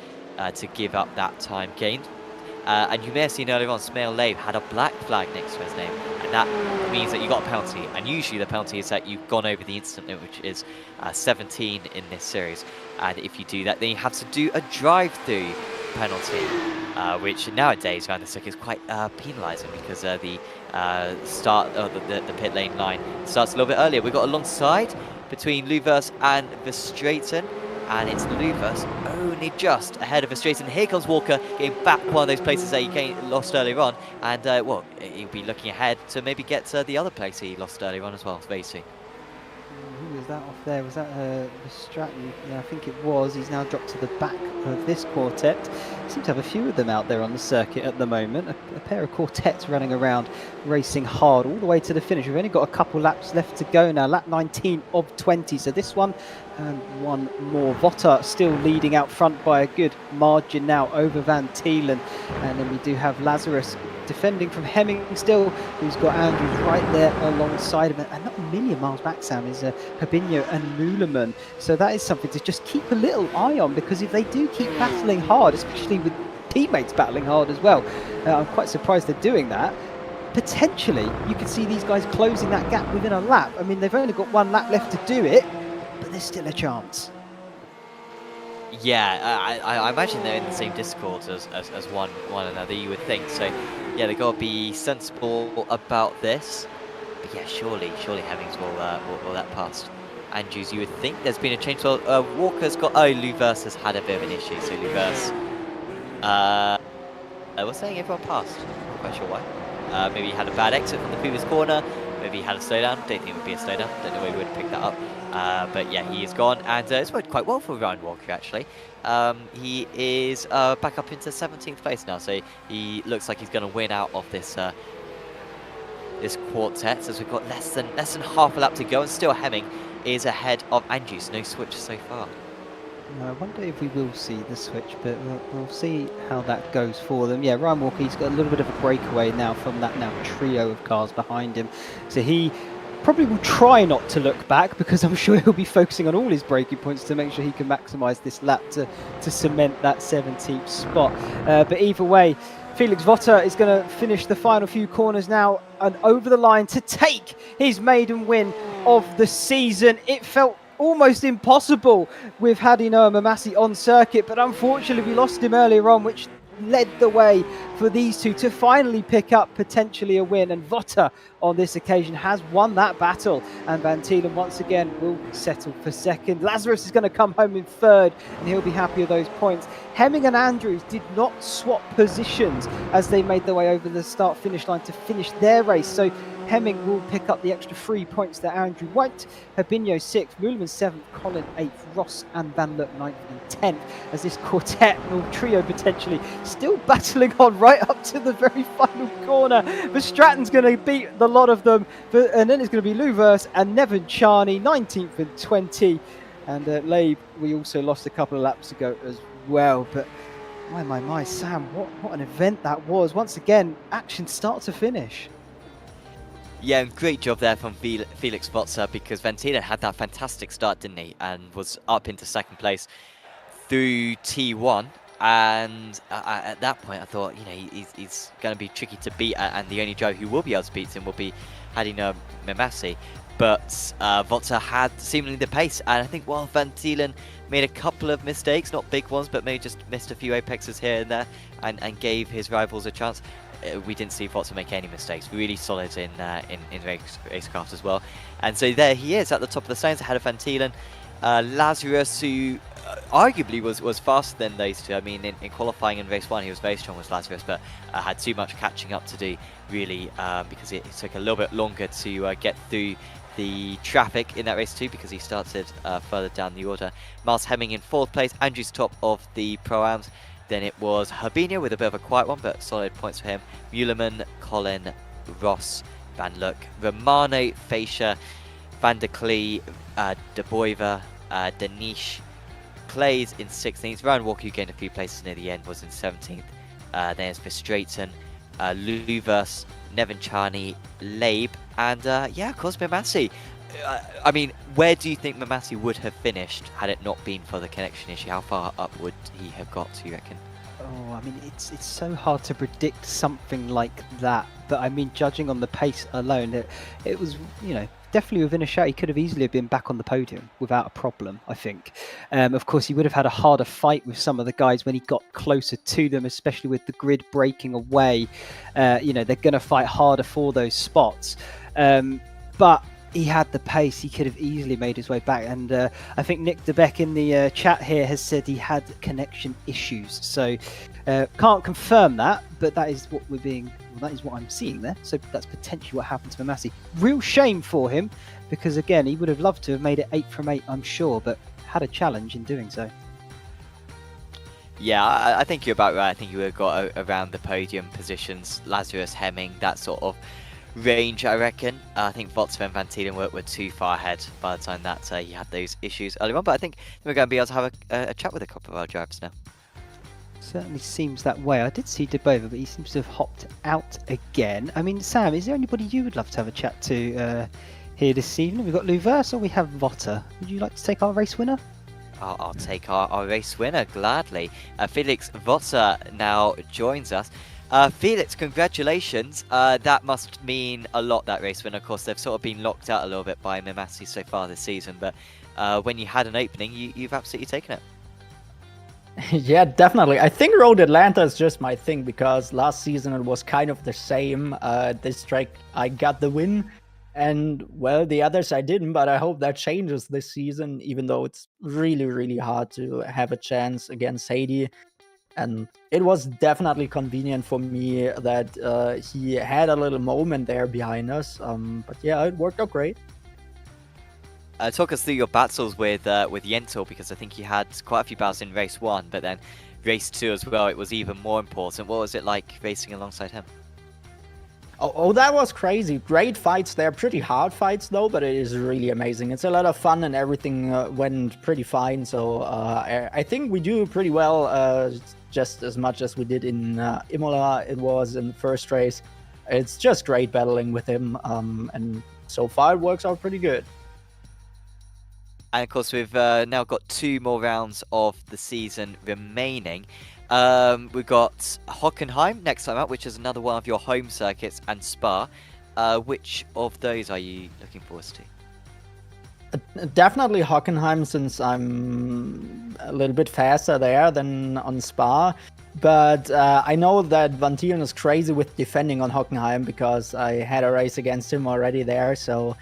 to give up that time gained. And you may have seen earlier on, Smail Lave had a black flag next to his name, and that means that you got a penalty. And usually the penalty is that you've gone over the instant limit, which is 17 in this series. And if you do that, then you have to do a drive-through penalty, which nowadays around the circuit is quite penalising, because the start of the pit lane line starts a little bit earlier. We've got alongside between Luvers and Verstraeten. And it's Luvers only just ahead of Verstraeten. Here comes Walker, getting back one of those places that he lost earlier on. And, well, he'll be looking ahead to maybe get the other place he lost earlier on as well, very soon. Who was that off there? Was that Verstraeten? Yeah, I think it was. He's now dropped to the back of this quartet. Seem to have a few of them out there on the circuit at the moment. A pair of quartets running around, racing hard all the way to the finish. We've only got a couple laps left to go now. Lap 19 of 20. So this one and one more. Votter still leading out front by a good margin now over Van Thielen. And then we do have Lazarus defending from Hemming still, who's got Andrews right there alongside him. And not a million miles back, Sam, is Habinho and Muleman. So that is something to just keep a little eye on, because if they do keep battling hard, especially with teammates battling hard as well, I'm quite surprised they're doing that. Potentially, you could see these guys closing that gap within a lap. I mean, they've only got one lap left to do it, but there's still a chance. Yeah, I imagine they're in the same Discord as one another, you would think. So, yeah, they've got to be sensible about this. But yeah, surely Hemmings will let past Andrews, you would think. There's been a change. So Walker's got... Oh, Luvers has had a bit of an issue. So Luvers... I was saying everyone passed. Not quite sure why. Maybe he had a bad exit from the previous corner. Maybe he had a slowdown. Don't think it would be a slowdown. Don't know where he would pick that up. But yeah, he is gone, and it's worked quite well for Ryan Walker, actually. He is back up into 17th place now, so he looks like he's going to win out of this this quartet, as we've got less than half a lap to go, and still Hemming is ahead of Andrews. No switch so far. I wonder if we will see the switch, but we'll see how that goes for them. Yeah, Ryan Walker, he's got a little bit of a breakaway now from that trio of cars behind him, so he probably will try not to look back, because I'm sure he'll be focusing on all his braking points to make sure he can maximise this lap to cement that 17th spot. But either way, Felix Votter is going to finish the final few corners now and over the line to take his maiden win of the season. It felt almost impossible with Hadi Noah Mamasi on circuit, but unfortunately we lost him earlier on, which led the way for these two to finally pick up potentially a win, and Votter on this occasion has won that battle, and Van Thielen once again will settle for second. Lazarus is going to come home in third, and he'll be happy with those points. Hemming and Andrews did not swap positions as they made their way over the start-finish line to finish their race, so Hemming will pick up the extra 3 points that Andrew White, Herbinho 6th, Muleman 7th, Colin 8th, Ross and Van Luck 9th and 10th, as this quartet or trio potentially still battling on right up to the very final corner. Verstratten's going to beat the lot of them, and then it's going to be Luvers and Nevin Charney 19th and 20. And Labe, we also lost a couple of laps ago as well, but my, Sam, what an event that was. Once again, action start to finish. Yeah, and great job there from Felix Botzer, because Van Thielen had that fantastic start, didn't he? And was up into second place through T1. And at that point, I thought, you know, he's going to be tricky to beat, and the only driver who will be able to beat him will be Hadina Memasi. But Botzer had seemingly the pace, and I think while Van Thielen made a couple of mistakes, not big ones, but maybe just missed a few apexes here and there, and gave his rivals a chance, we didn't see Botzer make any mistakes. Really solid in racecraft as well. And so there he is at the top of the standings ahead of Van Thielen. Lazarus, who arguably was faster than those two. I mean, in qualifying in race 1, he was very strong with Lazarus, but had too much catching up to do, really, because it took a little bit longer to get through the traffic in that race 2, because he started further down the order. Miles Hemming in 4th place, Andrew's top of the Pro-Ams. Then it was Herbinho with a bit of a quiet one, but solid points for him. Muleman, Colin, Ross, Van Luck, Romano, Fascia, Van der Klee, De Boiver, Danish, Clays in 16th. Ryan Walker, who gained a few places near the end, was in 17th. Then it's Verstraeten, Luvers, Nevin Charney, Labe, and yeah, of course, Memasi. I mean, where do you think Memasi would have finished had it not been for the connection issue? How far up would he have got, do you reckon? Oh, I mean, it's so hard to predict something like that. But I mean, judging on the pace alone, it was, you know, definitely within a shout. He could have easily been back on the podium without a problem, I think. Of course, he would have had a harder fight with some of the guys when he got closer to them, especially with the grid breaking away. You know, they're going to fight harder for those spots. But he had the pace. He could have easily made his way back. And I think Nick DeBeck in the chat here has said he had connection issues. So can't confirm that, but that is what that is what I'm seeing there. So that's potentially what happened to Memasi. Real shame for him, because again, he would have loved to have made it 8 from 8, I'm sure, but had a challenge in doing so. Yeah, I think you're about right. I think you would have got around the podium positions. Lazarus, Hemming, that sort of range, I reckon. I think Botzer and Van Thielen were too far ahead by the time that he had those issues earlier on, but I think we're going to be able to have a chat with a couple of our drivers now. Certainly seems that way. I did see Debova, but he seems to have hopped out again. I mean, Sam, is there anybody you would love to have a chat to here this evening? We've got Luvers or we have Votter. Would you like to take our race winner? I'll take our race winner, gladly. Felix Votter now joins us. Felix, congratulations. That must mean a lot, that race win. Of course, they've sort of been locked out a little bit by Memasi so far this season, but when you had an opening, you've absolutely taken it. Yeah, definitely. I think Road Atlanta is just my thing, because last season it was kind of the same. This track, I got the win, and well, the others I didn't, but I hope that changes this season, even though it's really, really hard to have a chance against Sadie. And it was definitely convenient for me that he had a little moment there behind us. But yeah, it worked out great. Talk us through your battles with Yentl, because I think you had quite a few battles in race 1, but then race 2 as well, it was even more important. What was it like racing alongside him? Oh, that was crazy. Great fights there. Pretty hard fights, though, but it is really amazing. It's a lot of fun, and everything went pretty fine. So I think we do pretty well, just as much as we did in Imola. It was in the first race. It's just great battling with him, and so far it works out pretty good. And of course, we've now got 2 more rounds of the season remaining. We've got Hockenheim next time out, which is another one of your home circuits, and Spa. Which of those are you looking forward to? Definitely Hockenheim, since I'm a little bit faster there than on Spa. But I know that Van Thielen is crazy with defending on Hockenheim because I had a race against him already there. So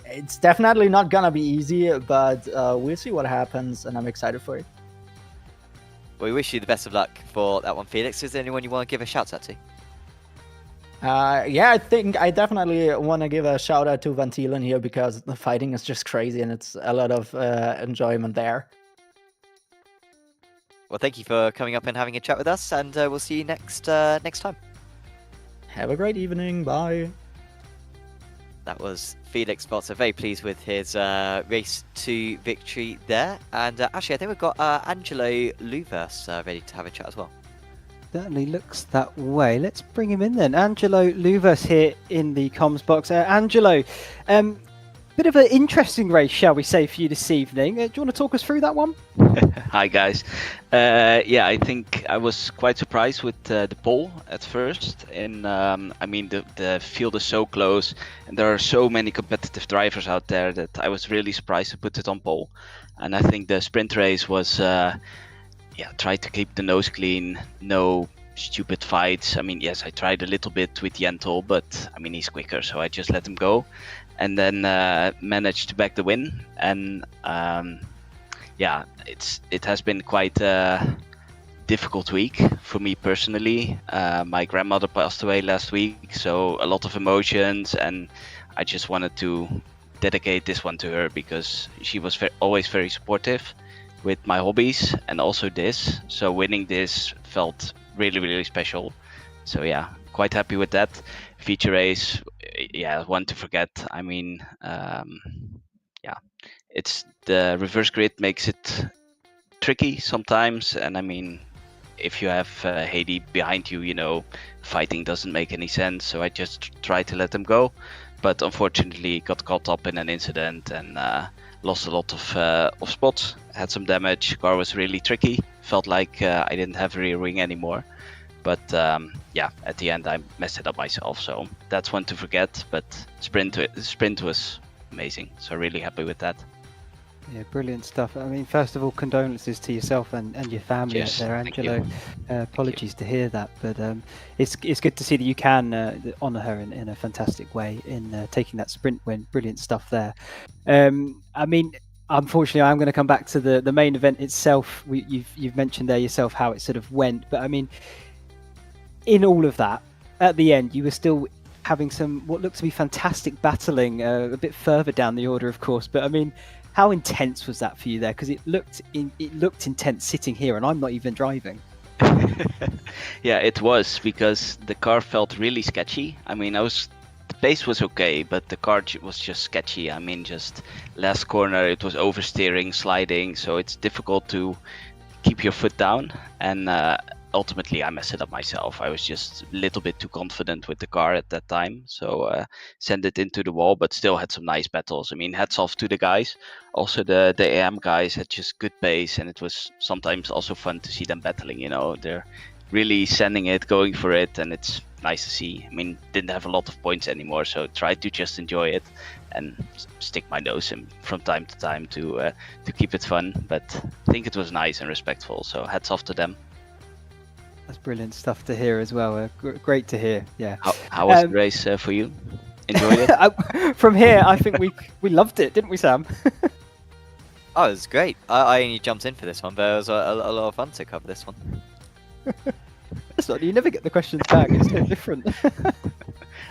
it's definitely not gonna be easy, but we'll see what happens, and I'm excited for it. Well, we wish you the best of luck for that one, Felix. Is there anyone you want to give a shout out to? Yeah, I think I definitely want to give a shout out to Van Thielen here because the fighting is just crazy and it's a lot of enjoyment there. Well, thank you for coming up and having a chat with us, and we'll see you next time. Have a great evening. Bye. That was Felix Botzer. Very pleased with his race 2 victory there. And actually, I think we've got Angelo Luvers ready to have a chat as well. Certainly looks that way. Let's bring him in then. Angelo Luvers here in the comms box. Angelo, bit of an interesting race, shall we say, for you this evening. Do you want to talk us through that one? Hi guys. Yeah, I think I was quite surprised with the pole at first. And I mean, the field is so close, and there are so many competitive drivers out there that I was really surprised to put it on pole. And I think the sprint race was, try to keep the nose clean, no stupid fights. I mean, yes, I tried a little bit with Yentl, but I mean, he's quicker, so I just let him go. And then managed to back the win. And yeah, it has been quite a difficult week for me personally. My grandmother passed away last week, so a lot of emotions, and I just wanted to dedicate this one to her because she was always very supportive with my hobbies and also this. So winning this felt really, really special. So yeah, quite happy with that. Feature race, yeah, one to forget. I mean, yeah, it's the reverse grid makes it tricky sometimes, and I mean, if you have Haiti behind you, you know, fighting doesn't make any sense. So I just tried to let them go, but unfortunately got caught up in an incident and lost a lot of spots. Had some damage. Car was really tricky. Felt like I didn't have a rear wing anymore. But yeah, at the end I messed it up myself, so that's one to forget. But sprint was amazing, so really happy with that. Yeah, brilliant stuff. I mean, first of all, condolences to yourself and your family out there, Angelo. Apologies to hear that, but it's good to see that you can honour her in a fantastic way in taking that sprint win. Brilliant stuff there. I mean, unfortunately, I'm going to come back to the main event itself. You've mentioned there yourself how it sort of went, but I mean, in all of that, at the end, you were still having some what looked to be fantastic battling a bit further down the order, of course. But I mean, how intense was that for you there? Because it looked intense sitting here, and I'm not even driving. Yeah, it was, because the car felt really sketchy. I mean, the pace was okay, but the car was just sketchy. I mean, just last corner, it was oversteering, sliding, so it's difficult to keep your foot down. And ultimately I messed it up myself. I was just a little bit too confident with the car at that time, so sent it into the wall, but still had some nice battles. I mean, hats off to the guys. Also the AM guys had just good pace, and it was sometimes also fun to see them battling, you know. They're really sending it, going for it, and it's nice to see. I mean, didn't have a lot of points anymore, so tried to just enjoy it and stick my nose in from time to time to keep it fun. But I think it was nice and respectful, so hats off to them. That's brilliant stuff to hear as well. Great to hear. Yeah. How was the race for you? Enjoyed it? From here, I think we loved it, didn't we, Sam? Oh, it was great. I only jumped in for this one, but it was a lot of fun to cover this one. That's not, you never get the questions back. It's so different.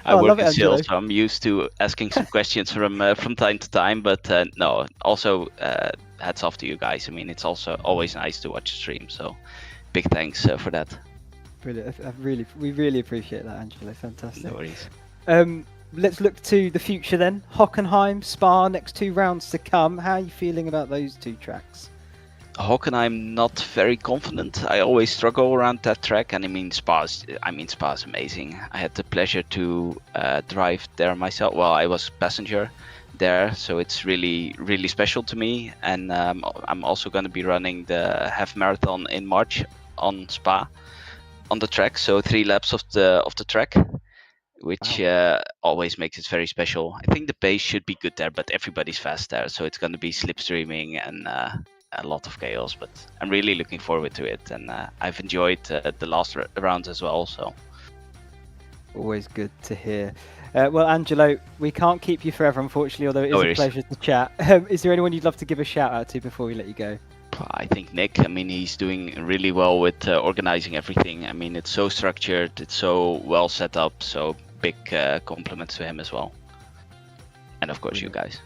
I work in Angelo. sales, so I'm used to asking some questions from time to time. But no, also hats off to you guys. I mean, it's also always nice to watch a stream. So big thanks for that. Brilliant. We really appreciate that, Angelo. Fantastic. No worries. Let's look to the future then. Hockenheim, Spa, next 2 rounds to come. How are you feeling about those 2 tracks? Hockenheim, not very confident. I always struggle around that track, and I mean Spa's amazing. I had the pleasure to drive there myself. Well, I was passenger there, so it's really, really special to me. And I'm also going to be running the half marathon in March on Spa, on the track. So 3 laps of the track, which always makes it very special. I think the pace should be good there, but everybody's fast there, so it's going to be slipstreaming and a lot of chaos, but I'm really looking forward to it, and I've enjoyed the last rounds as well. So Always good to hear. Well, Angelo, we can't keep you forever, unfortunately, although it is No a worries. pleasure to chat. Is there anyone you'd love to give a shout out to before we let you go? I think Nick, I mean, he's doing really well with organizing everything. I mean, it's so structured, it's so well set up, so big compliments to him as well. And of course, you guys.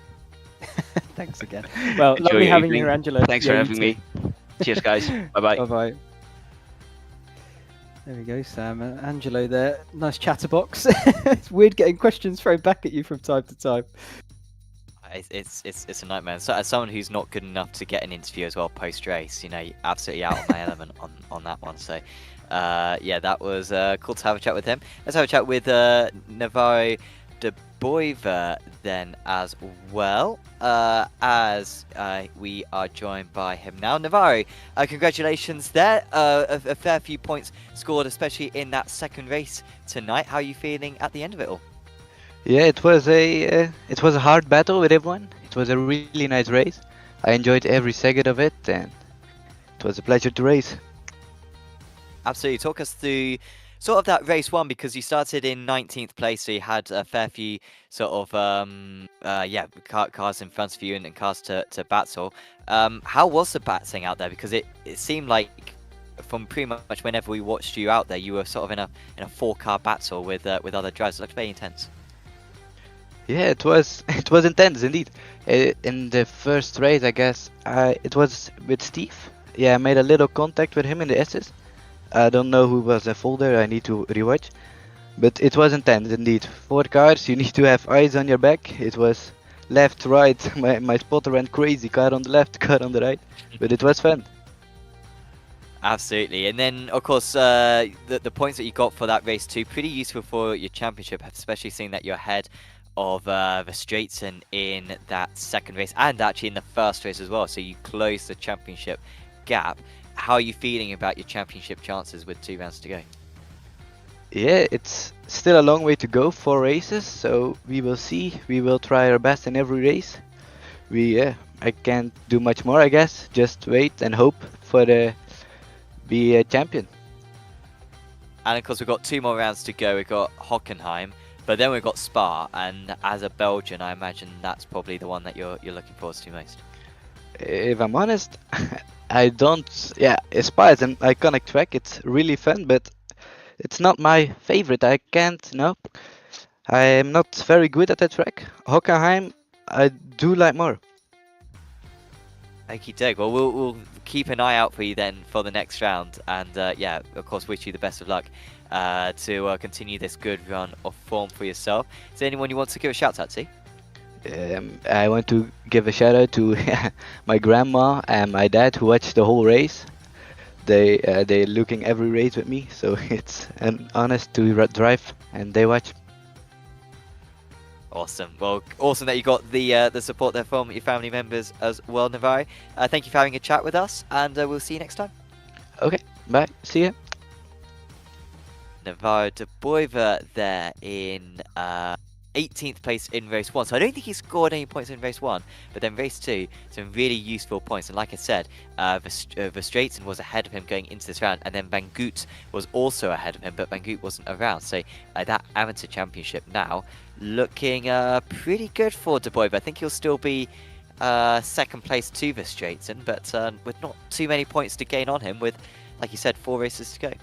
Thanks again. Well, Enjoy lovely your having you evening. here, Angelo. Thanks Yeah, for you having too. me. Cheers, guys. Bye-bye. Bye-bye. There we go, Sam. Angelo there. Nice chatterbox. It's weird getting questions thrown back at you from time to time. It's a nightmare. So, as someone who's not good enough to get an interview as well post race, you know, absolutely out of my element on that one. So, yeah, that was cool to have a chat with him. Let's have a chat with Navarro de Boiver then as well, as we are joined by him now. Navarro, congratulations there. A fair few points scored, especially in that second race tonight. How are you feeling at the end of it all? Yeah, it was a hard battle with everyone. It was a really nice race. I enjoyed every second of it, and it was a pleasure to race. Absolutely. Talk us through sort of that race one, because you started in 19th place, so you had a fair few sort of cars in front of you and cars to battle. How was the battling out there? Because it seemed like from pretty much whenever we watched you out there, you were sort of in a 4-car battle with other drivers. It looked very intense. Yeah, it was intense indeed. In the first race, I guess it was with Steve. Yeah, I made a little contact with him in the S's. I don't know who was at fault there. I need to rewatch. But it was intense indeed. 4 cars, you need to have eyes on your back. It was left, right. My spotter went crazy. Car on the left, car on the right. But it was fun. Absolutely. And then, of course, the points that you got for that race too, pretty useful for your championship, especially seeing that you're ahead of Verstraeten in that second race and actually in the first race as well. So you closed the championship gap. How are you feeling about your championship chances with 2 rounds to go? Yeah, it's still a long way to go, 4 races, so we will see. We will try our best in every race. I can't do much more, I guess. Just wait and hope for be a champion. And of course, we've got 2 more rounds to go. We've got Hockenheim, but then we've got Spa. And as a Belgian, I imagine that's probably the one that you're looking forward to most. If I'm honest, I don't. Yeah, Spa is an iconic track. It's really fun, but it's not my favorite. I can't. No, I am not very good at that track. Hockenheim, I do like more. Okie doke. Well, we'll keep an eye out for you then for the next round, and yeah, of course, wish you the best of luck to continue this good run of form for yourself. Is there anyone you want to give a shout out to? I want to give a shout out to my grandma and my dad who watched the whole race. They're looking every race with me, so it's an honest to drive, and they watch. Awesome. Well, awesome that you got the support there from your family members as well, Navarro. Thank you for having a chat with us, and we'll see you next time. Okay, bye. See ya. Navarro de Boiver there in 18th place in race 1. So I don't think he scored any points in race 1, but then race 2, some really useful points. And like I said, Verstraeten was ahead of him going into this round, and then Van Goot was also ahead of him, but Van Goot wasn't around. So that amateur championship now looking pretty good for de Boiver. I think he'll still be second place to Verstraeten, but with not too many points to gain on him with, like you said, 4 races to go.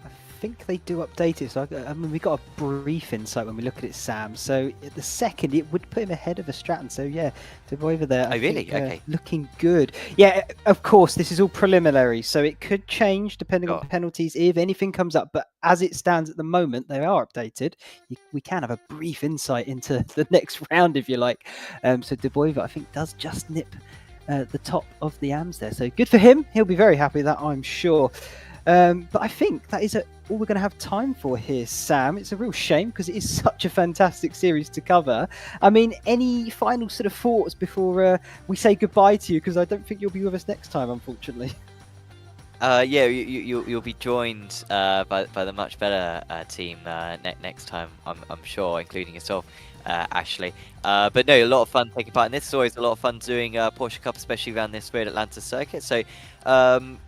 I think they do update it. So I mean, we got a brief insight when we look at it, Sam. So at the second, it would put him ahead of a Stratton. So yeah, to go over there. Oh, really? Okay. Looking good. Yeah, of course, this is all preliminary, so it could change depending on penalties if anything comes up. But as it stands at the moment, they are updated. We can have a brief insight into the next round, if you like. So De Boiver, I think, does just nip the top of the AMs there. So good for him. He'll be very happy with that, I'm sure. But I think that is all we're going to have time for here, Sam. It's a real shame because it is such a fantastic series to cover. I mean, any final sort of thoughts before we say goodbye to you? Because I don't think you'll be with us next time, unfortunately. Yeah, you'll be joined by the much better team next time, I'm sure, including yourself, Ashley. But no, a lot of fun taking part in this. It's always a lot of fun doing Porsche Cup, especially around this Road Atlanta circuit. So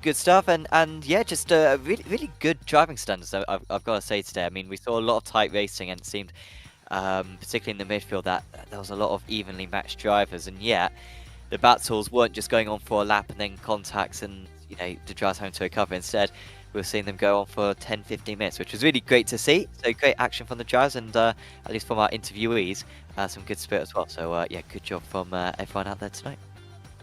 good stuff, and yeah, just really good driving standards. I've got to say today. I mean, we saw a lot of tight racing, and it seemed, particularly in the midfield, that there was a lot of evenly matched drivers, and yet the battles weren't just going on for a lap and then contacts and the drives home to recover. Instead, we were seeing them go on for 10-15 minutes, which was really great to see. So great action from the drivers, and at least from our interviewees, some good spirit as well. So yeah, good job from everyone out there tonight.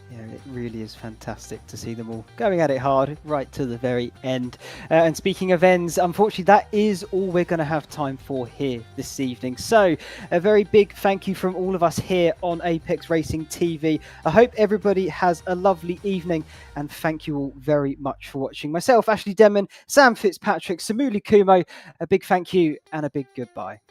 Yeah, it really is fantastic to see them all going at it hard right to the very end. And speaking of ends, unfortunately, that is all we're going to have time for here this evening. So a very big thank you from all of us here on Apex Racing TV. I hope everybody has a lovely evening, and thank you all very much for watching. Myself, Ashley Denman, Sam Fitzpatrick, Samuli Kumo, a big thank you and a big goodbye.